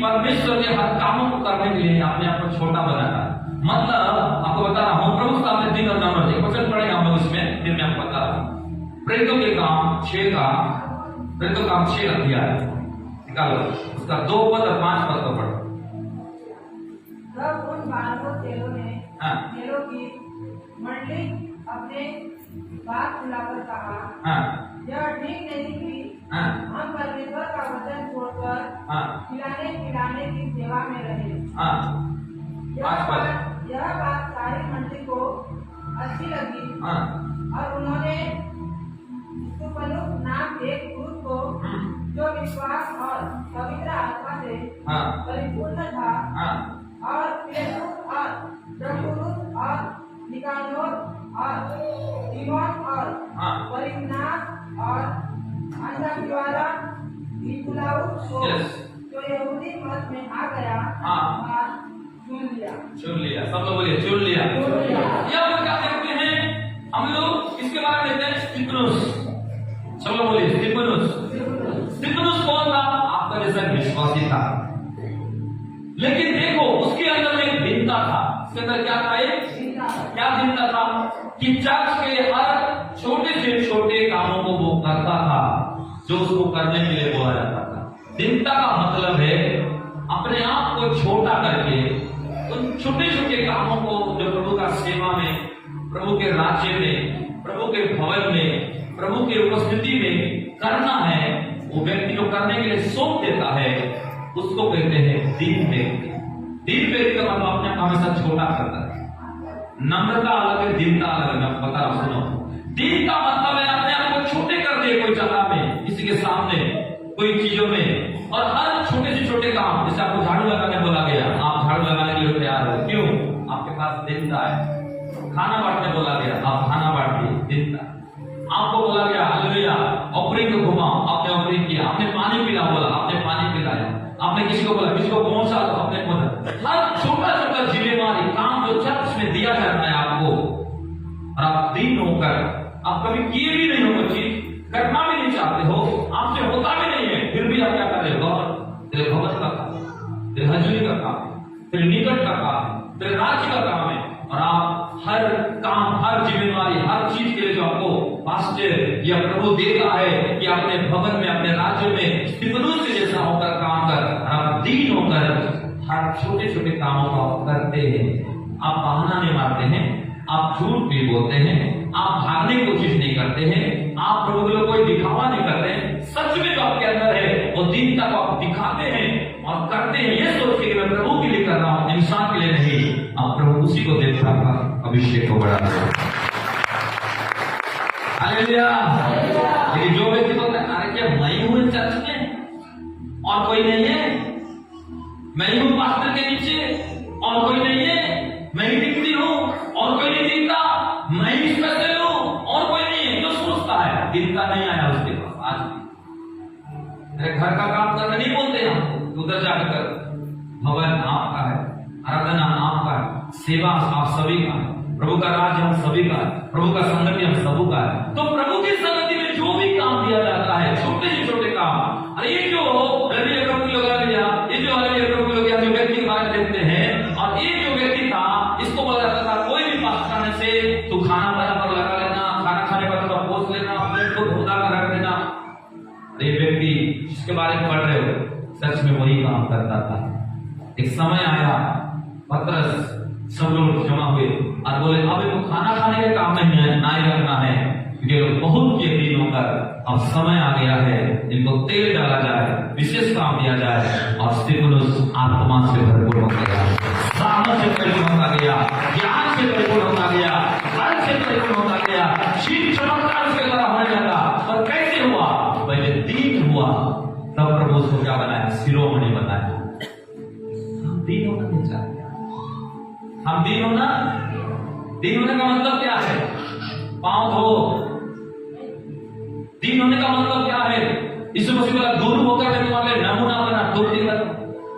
परमेश्वर के हर कामों को करने के लिए अपने आप को छोटा बनाता है। मतलब आपको बता रहा हूं, प्रभु सामने दीन और नम्र एक वचन पढ़ेंगे हम लोग इसमें, फिर मैं आपको बता रहा हूं। प्रेरितों के काम 6 अध्याय निकालो, उसका 2 पद और 5 पद को पढ़ो। तब उन 12 चेलों ने चेलों की मंडली अपने बात बुलाकर कहा, यह ठीक नहीं कि हम परमेश्वर का वचन छोड़कर खिलाने पिलाने की सेवा में रहे। यह बात सारी मंडली को अच्छी लगी और उन्होंने सुपनुक नाम एक पुरुष को जो विश्वास और पवित्र आत्मा से परिपूर्ण था और पेरुस और प्रकुरुस और निकानोर और तीमोन और परिन्नास और अंधकिवारा निकुलाउस को जो यहूदी मत में आ गया और चुन लिया। सब लोग बोलिए चुन लिया। यहाँ पर क्या देखते हैं हम लोग, इसके बारे में देखते हैं स्तिफनुस। सब लोग बोलिए स्तिफनुस। स्तिफनुस कौन था? आपका जैसा विश्वासी था, लेकिन देखो उसके अंदर एक भिन्नता था। उसके अंदर क्या था? क्या भिन्नता था कि चर्च के हर छोटे से छोटे कामों को वो करता था जो उसको करने के लिए बोला जाता था। भिन्नता का मतलब है अपने आप को छोटा करके उन छोटे छोटे कामों को जो प्रभु का सेवा में, प्रभु के राज्य में, प्रभु के भवन में, प्रभु की उपस्थिति में करना है, वो व्यक्ति जो करने के लिए सौंप देता है उसको कहते हैं दीन व्यक्ति। दीन व्यक्ति का मतलब अपने आप हमेशा छोटा करता है। नम्रता अलग है, दीनता अलग है। मैं बता रहा, सुनो। दीन का मतलब है अपने आप को छोटे कर दिए कोई जगह में, किसी के सामने, कोई चीजों में, और हर छोटे से छोटे काम, जैसे आपको झाड़ू लगाने बोला गया, आप झाड़ू लगाने के लिए तैयार हो, क्यों? आपके पास दीनता है। खाना बांटने बोला गया, आप खाना बांट दिए, दीनता। आपको बोला गया हालेलुया ऑफरिंग को घुमाओ, आपने ऑफरिंग किया। आपने पानी पिला बोला, आपने पानी पिलाया। आपने किसी को बोला किसी को पहुंचा दो, आपने पहुंचा। हर छोटा छोटा जिम्मेवारी काम जो चर्च में दिया जाता है आपको, और आप दीन होकर, आप कभी किए भी नहीं हो, चीज करना भी नहीं चाहते हो, आपसे होता भी नहीं है, फिर भी आप क्या कर रहे हो? तेरे भवन का काम, तेरे हजूरी का काम, तेरे निकट का काम, तेरे राज्य का काम है, और आप हर काम, हर जिम्मेवारी, हर चीज के लिए जो आपको पास्टर या प्रभु देता है कि अपने भवन में, अपने राज्य में स्तिफनुस के जैसा होकर काम कर, और आप दीन होकर हर छोटे छोटे कामों को आप करते हैं। आप बहाना नहीं मारते हैं, आप झूठ नहीं बोलते हैं, आप भागने की कोशिश नहीं करते हैं, आप प्रभु के लिए कोई दिखावा नहीं करते हैं। सच में जो आपके अंदर है वो दीनता को आप दिखाते हैं और करते हैं, ये सोच के मैं प्रभु के लिए कर रहा हूं, इंसान के लिए नहीं। आप प्रभु उसी को देखता का अभिषेक को बढ़ा दो। हालेलुया। लेकिन जो व्यक्ति बोलता है अरे क्या मैं हूं चर्च में और कोई नहीं है, मैं ही हूं पास्टर के नीचे और कोई नहीं है, मैं ही दिखती हूं और कोई नहीं दिखता, मैं ही स्पेशल हूं और कोई नहीं है, जो सोचता है दिखता नहीं आया उसके पास आज भी। अरे घर का काम करना नहीं बोलते हम, उधर जाकर भवन आपका है, आराधना आपका है, सेवा आप सभी का है, प्रभु का राज्य हम सभी का है, प्रभु का संगति हम सबू का है। तो प्रभु की संगति में जो भी काम दिया जाता है, छोटे से छोटे काम, अरे ये जो रवि प्रभु लोग आ गया, ये जो रवि प्रभु लोग जो व्यक्ति के बारे में देखते हैं, और ये जो व्यक्ति था इसको बोला जाता था कोई भी पास करने से तू खाना बना पर लगा लेना, खाना खाने पर थोड़ा पोस लेना, प्लेट को धोता कर रख देना। ये व्यक्ति जिसके बारे में पढ़ रहे हो सच में वही काम करता था। एक समय आया, पतरस सब लोग जमा हुए और बोले अब इनको खाना खाने का काम नहीं है, ना ही करना है, क्योंकि बहुत के दिन होकर अब समय आ गया है, इनको तेल डाला जाए, विशेष काम दिया जाए। और स्तिफनुस आत्मा से भरपूर हो गया, सामर्थ से परिपूर्ण होता गया, ज्ञान से परिपूर्ण होता गया, बल से परिपूर्ण होता गया, शील चमत्कार उसके द्वारा होने लगा। और कैसे हुआ? पहले दीन हुआ, तब प्रभु उसको क्या बनाया? शिरोमणि बनाया। हम दीन होना नहीं चाहते। हम दीन होना, दीन होने का मतलब क्या है? पांव धो। दीन होने का मतलब क्या है? यीशु मसीह बोला गुरु होकर मैं तुम्हारे लिए नमूना बना, तुम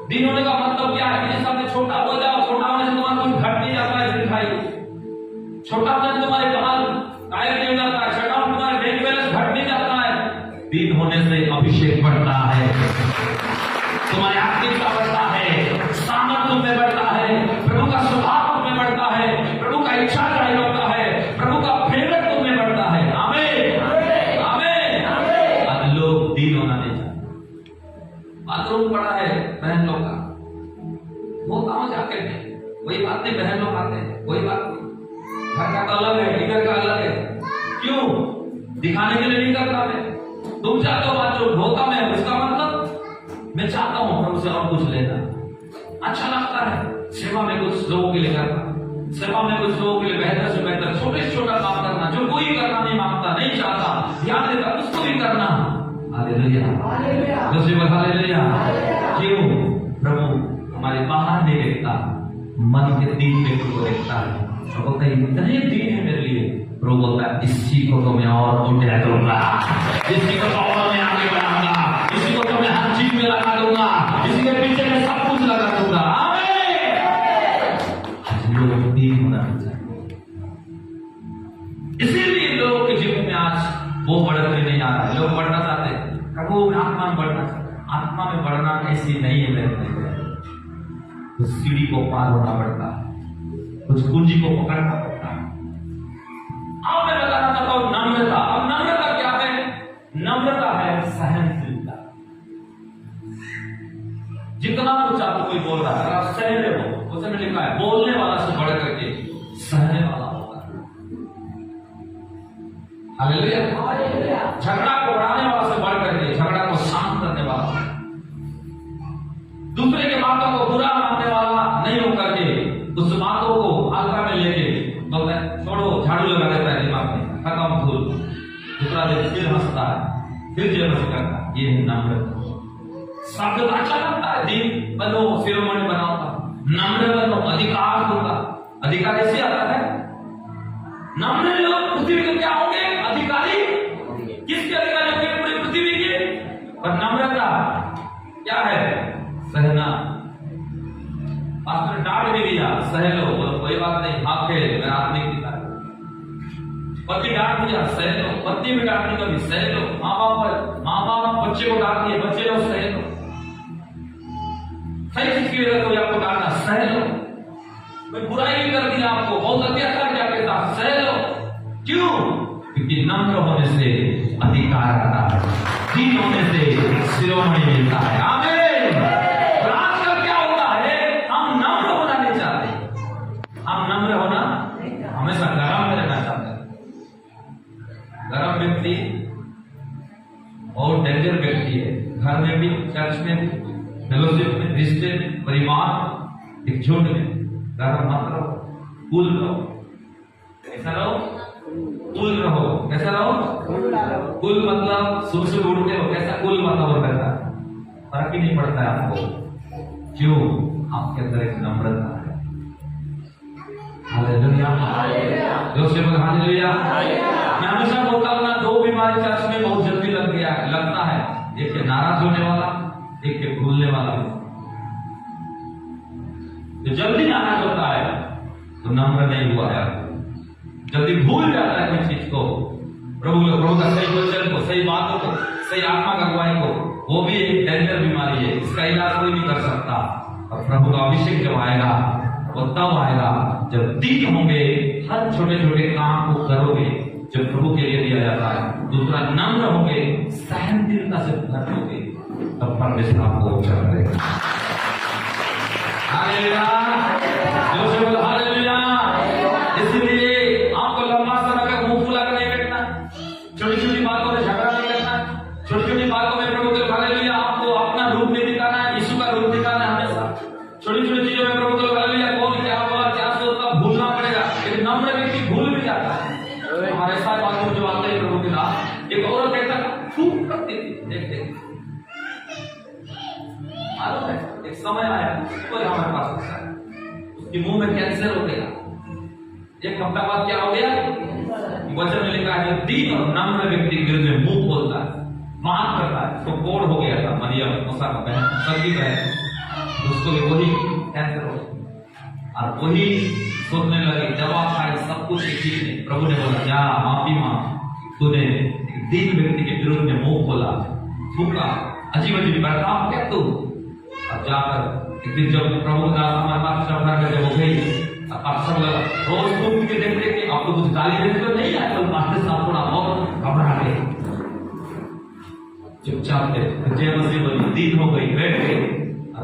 दीन होने का मतलब क्या है? मेरे सामने छोटा हो जाओ, छोटा होने से तुम्हारा कुछ घट नहीं जाता है, दिखाई छोटा होने से तुम्हारे कमाल कायर नहीं जाता है, छोटा होने तुम्हारे बैंक बैलेंस घट नहीं जाता है। दीन होने से अभिषेक बढ़ता है, तुम्हारी आत्मिकता बढ़ता है, सामर्थ तुम में बढ़ता है, प्रभु का स्वभाव तुम में बढ़ता है, प्रभु का इच्छा जाहिर होता है, प्रभु का फेवर तुम में बढ़ता है। आमीन, आमीन, आमीन। लोग दीन होना नहीं चाहते। बाथरूम पड़ा है बहन लोग का, वो कहाँ जाके वही बात नहीं, बहन लोग आते हैं, कोई बात नहीं। घर का अलग है, इधर का अलग है, क्यों? दिखाने के लिए नहीं करता मैं। तुम चाहते हो बात जो धोता मैं, उसका मतलब मैं चाहता हूं प्रभु से और कुछ लेना। अच्छा लगता है सेवा में कुछ लोगों के लिए करना, सेवा में कुछ लोगों के लिए बेहतर से बेहतर छोटे से छोटा काम करना, जो कोई करना नहीं मांगता, नहीं चाहता, ध्यान देता, उसको भी करना। Hallelujah, hallelujah, hallelujah. क्यों? प्रभु हमारे बाहर नहीं देखता, मन के दीन व्यक्ति को देखता है। तो बोलता है इतने दीन है मेरे लिए। प्रभु बोलता है इसी को तो मैं और ऊंचा करूंगा, इसी को तो और मैं आगे बढ़ाऊंगा, इसी को तो मैं हर चीज में लगा दूंगा, इसी के पीछे मैं सब कुछ लगा दूंगा। लोग दीन होना चाहिए। इसीलिए लोगों के जीवन में आज वो बढ़त में नहीं आ रहा है। लोग बढ़ना चाहते हैं, प्रभु आत्मा में बढ़ना चाहते। आत्मा में बढ़ना ऐसी नहीं है मेरे लिए। कुछ सीढ़ी को पार होना पड़ता है, कुछ कुंजी को पकड़ना पड़ता है। अब मैं बताना चाहता हूं नम्रता। अब नम्रता क्या है? नम्रता है सहनशीलता। जितना कुछ आपको कोई बोल रहा है, अगर आप सह रहे हो, उसमें लिखा है बोलने वाला से बढ़ करके सहने वाला होगा। हालेलुया। झगड़ा को बढ़ाने वाला से बढ़ करके झगड़ा को शांत करने वाला, दूसरे के बातों को बुरा मानने वाला नहीं होकर के उस बातों को हल्का में लेके बोलता है छोड़ो, झाड़ू लगा देता है दिमाग में, खत्म भूल। दूसरा दिन फिर हंसता है, फिर जेलस करता है। ये है नम्रता। शब्द अच्छा लगता है, दिन बनो, शिरोमणि बनाऊंगा, नम्र बनो, अधिकार दूंगा। अधिकार ऐसे आता है, नम्र लोग पृथ्वी के क्या होंगे? अधिकारी। किसके अधिकारी होंगे? पूरी पृथ्वी के। और नम्रता क्या है? सहना। पास्टर डांट भी दिया, सह लो, बोलो कोई बात नहीं, हाथ है मेरा आदमी की तरह। पति डांट दिया, सह लो, पति भी डांट दी कभी, सह लो। माँ बाप बच्चे को डांट दिए, बच्चे लोग सह लो। सही चीज की वजह कोई आपको डांटना, सह लो। कोई बुराई भी कर दिया आपको, बहुत अत्याचार किया आपके साथ, सह लो। क्यों? क्योंकि नम्र होने से अधिकार आता है, दीन होने से शिरोमणि मिलता है। आमीन। आजकल क्या होता है, हम नम्र होना नहीं चाहते। हम नम्र होना हमेशा गरम में रहना चाहते हैं। गरम व्यक्ति और डेंजर व्यक्ति है। घर में भी, चर्च में भी, फेलोशिप में, रिश्ते में, परिवार, एक झुंड में गरम मत रहो, कूल रहो। कैसा रहो? कूल रहो। कैसा रहो? कूल मतलब सुबह सुबह उठते हो, कैसा कूल मतलब रहता है, फर्क ही नहीं पड़ता है आपको। क्यों? आपके अंदर एक नम्रता है। हालेलुया। जोर बोल हालेलुया। मैं हमेशा बोलता हूं ना, दो बीमारी चर्च में बहुत जल्दी लगता है। एक के नाराज होने वाला, एक के भूलने वाला। जो जल्दी नाराज होता है तो नम्र नहीं हुआ है। जल्दी भूल जाता है कोई चीज को, प्रभु का सही वचन को, सही बातों को, सही आत्मा का अगुवाई को, वो भी एक डेंजर बीमारी है। इसका इलाज कोई नहीं कर सकता। और प्रभु का अभिषेक जब आएगा वो तब आएगा जब दीन होंगे, हर छोटे छोटे काम को करोगे जो प्रभु के लिए दिया जाता है। दूसरा, नम्र होंगे, सहनशीलता से भरोगे, तब परमेश्वर आपको ऊंचा करेगा। हालेलुया। जोर से बोलो हालेलुया। इसलिए आपको लंबा समय तक मुंह फुला कर नहीं बैठना, छोटी छोटी बातों में झगड़ा नहीं करना, छोटी छोटी बातों में प्रभु के हालेलुया आपको अपना रूप नहीं दिखाना है, यीशु का रूप दिखाना है हमेशा। छोटी छोटी चीजों में प्रभु के हालेलुया कौन क्या हुआ, क्या सोचता, भूलना पड़ेगा। एक नम्र व्यक्ति भूल भी जाता है। हमारे साथ बात जो आते हैं प्रभु के नाम, एक औरत कहता फूक करती थी, देखते मालूम है। एक समय आया कोई हमारे पास होता है, उसके मुंह में कैंसर हो गया। एक हफ्ता बाद क्या हो गया? वचन में लिखा है दीन और नम्र व्यक्ति दिल में मुंह खोलता है, माफ करता है। उसको कोढ़ हो गया था, मरियम मूसा का बहन, सगी बहन, उसको भी वही कैंसर हो गया। और वही सोचने लगी, दवा खाई, सब कुछ ठीक नहीं। प्रभु ने बोला जा माफी मांग, तूने दीन व्यक्ति के विरुद्ध में मुंह खोला, थूका, अजीब अजीब बर्ताव क्या तू। अब जाकर एक दिन जब प्रभु का हमारे पास चढ़ा कर जब हो गई, अब सब रोज घूम के देखते कि आपको कुछ गाली देते तो नहीं आए, तो मास्टर साहब थोड़ा बहुत घबरा गए, चुपचाप थे। जय मसीह बोली, दीन हो गई, बैठ गई।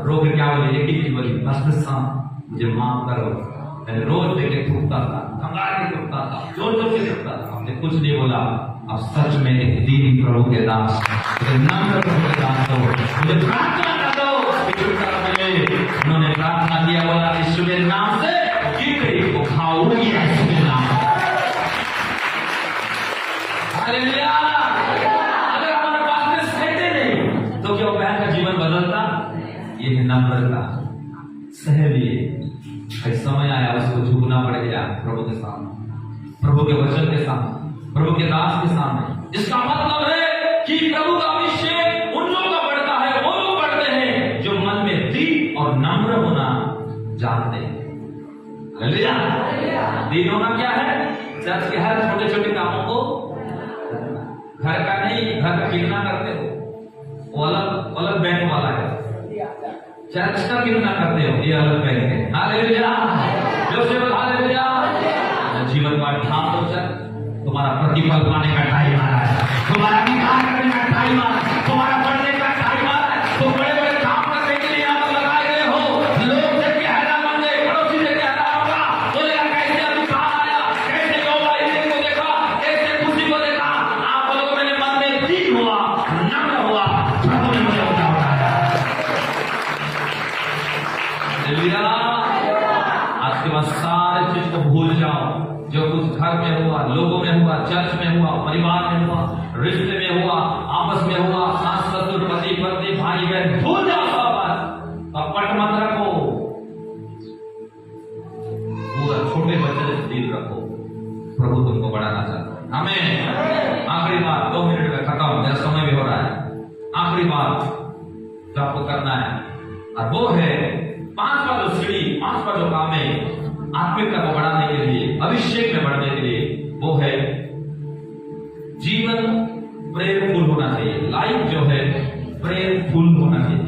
रो के क्या बोली? एक ही चीज बोली, मास्टर साहब मुझे माफ करो, मैंने रोज देखे थूकता था, कंगाल के थूकता था, जोर जोर से थूकता था। हमने कुछ नहीं बोला। अब सच में एक दीन प्रभु के दास, नम्र प्रभु के दास हो, मुझे प्रार्थना कर दो। उन्होंने प्रार्थना किया, बोला यीशु के नाम से गिर गई, वो खाऊंगी यीशु के नाम। हालेलुया। अगर हमारे पास में सहते नहीं तो क्या बहन का जीवन बदलता? ये है नम्रता। सह लिए। समय आया उसको झुकना पड़ेगा प्रभु के सामने, प्रभु के वचन के सामने, प्रभु के दास के सामने। इसका मतलब है कि प्रभु का अभिषेक उन लोगों का बढ़ता है, वो लोग बढ़ते हैं जो मन में दीन और नम्र होना जानते हैं। हालेलुया। दीन होना क्या है? चर्च के हर छोटे छोटे कामों को, घर का नहीं, घर का कितना करते हो वो अलग अलग बैंक वाला है, चर्च का कितना करते हो ये अलग बैंक है। हालेलुया। हालेलुया। जीवन का ठाम हो जाए, तुम्हारा प्रतिफल पाने का टाइम आ रहा है, तुम्हारा विकास करने का टाइम आ रहा है, तुम्हारा बढ़ने का टाइम आ रहा है। तुम बड़े बड़े काम करने के लिए यहाँ पर लगाए गए हो। लोग से कहना मन गए, पड़ोसी से कहना होगा, बोलेगा कैसे अभी कहाँ आया, कैसे को देखा, कैसे खुशी को देखा। आप बोलोगे मैंने मन में दीन हुआ, नम्र हुआ, प्रभु ने मुझे उठाया। आज के बाद सारे चीज को भूल जाओ, जो कुछ घर में हुआ, लोगों में हुआ, चर्च में हुआ, परिवार में हुआ, रिश्ते में हुआ, आपस में हुआ, सास ससुर, पति पत्नी, भाई बहन, भूल जाओ सब। कपट मत रखो, पूरा छोटे बच्चे से दिल रखो। प्रभु तुमको बढ़ाना चाहता है। हमें आखिरी बात, 2 मिनट में खत्म, मेरा समय भी हो रहा है। आखिरी बात जो आपको करना है और वो है 5वां जो सीढ़ी, 5वां जो काम है आत्मिकता को बढ़ाने के लिए, अभिषेक में बढ़ने के लिए, वो है जीवन प्रेमफुल होना चाहिए। लाइफ जो है प्रेमफुल होना चाहिए।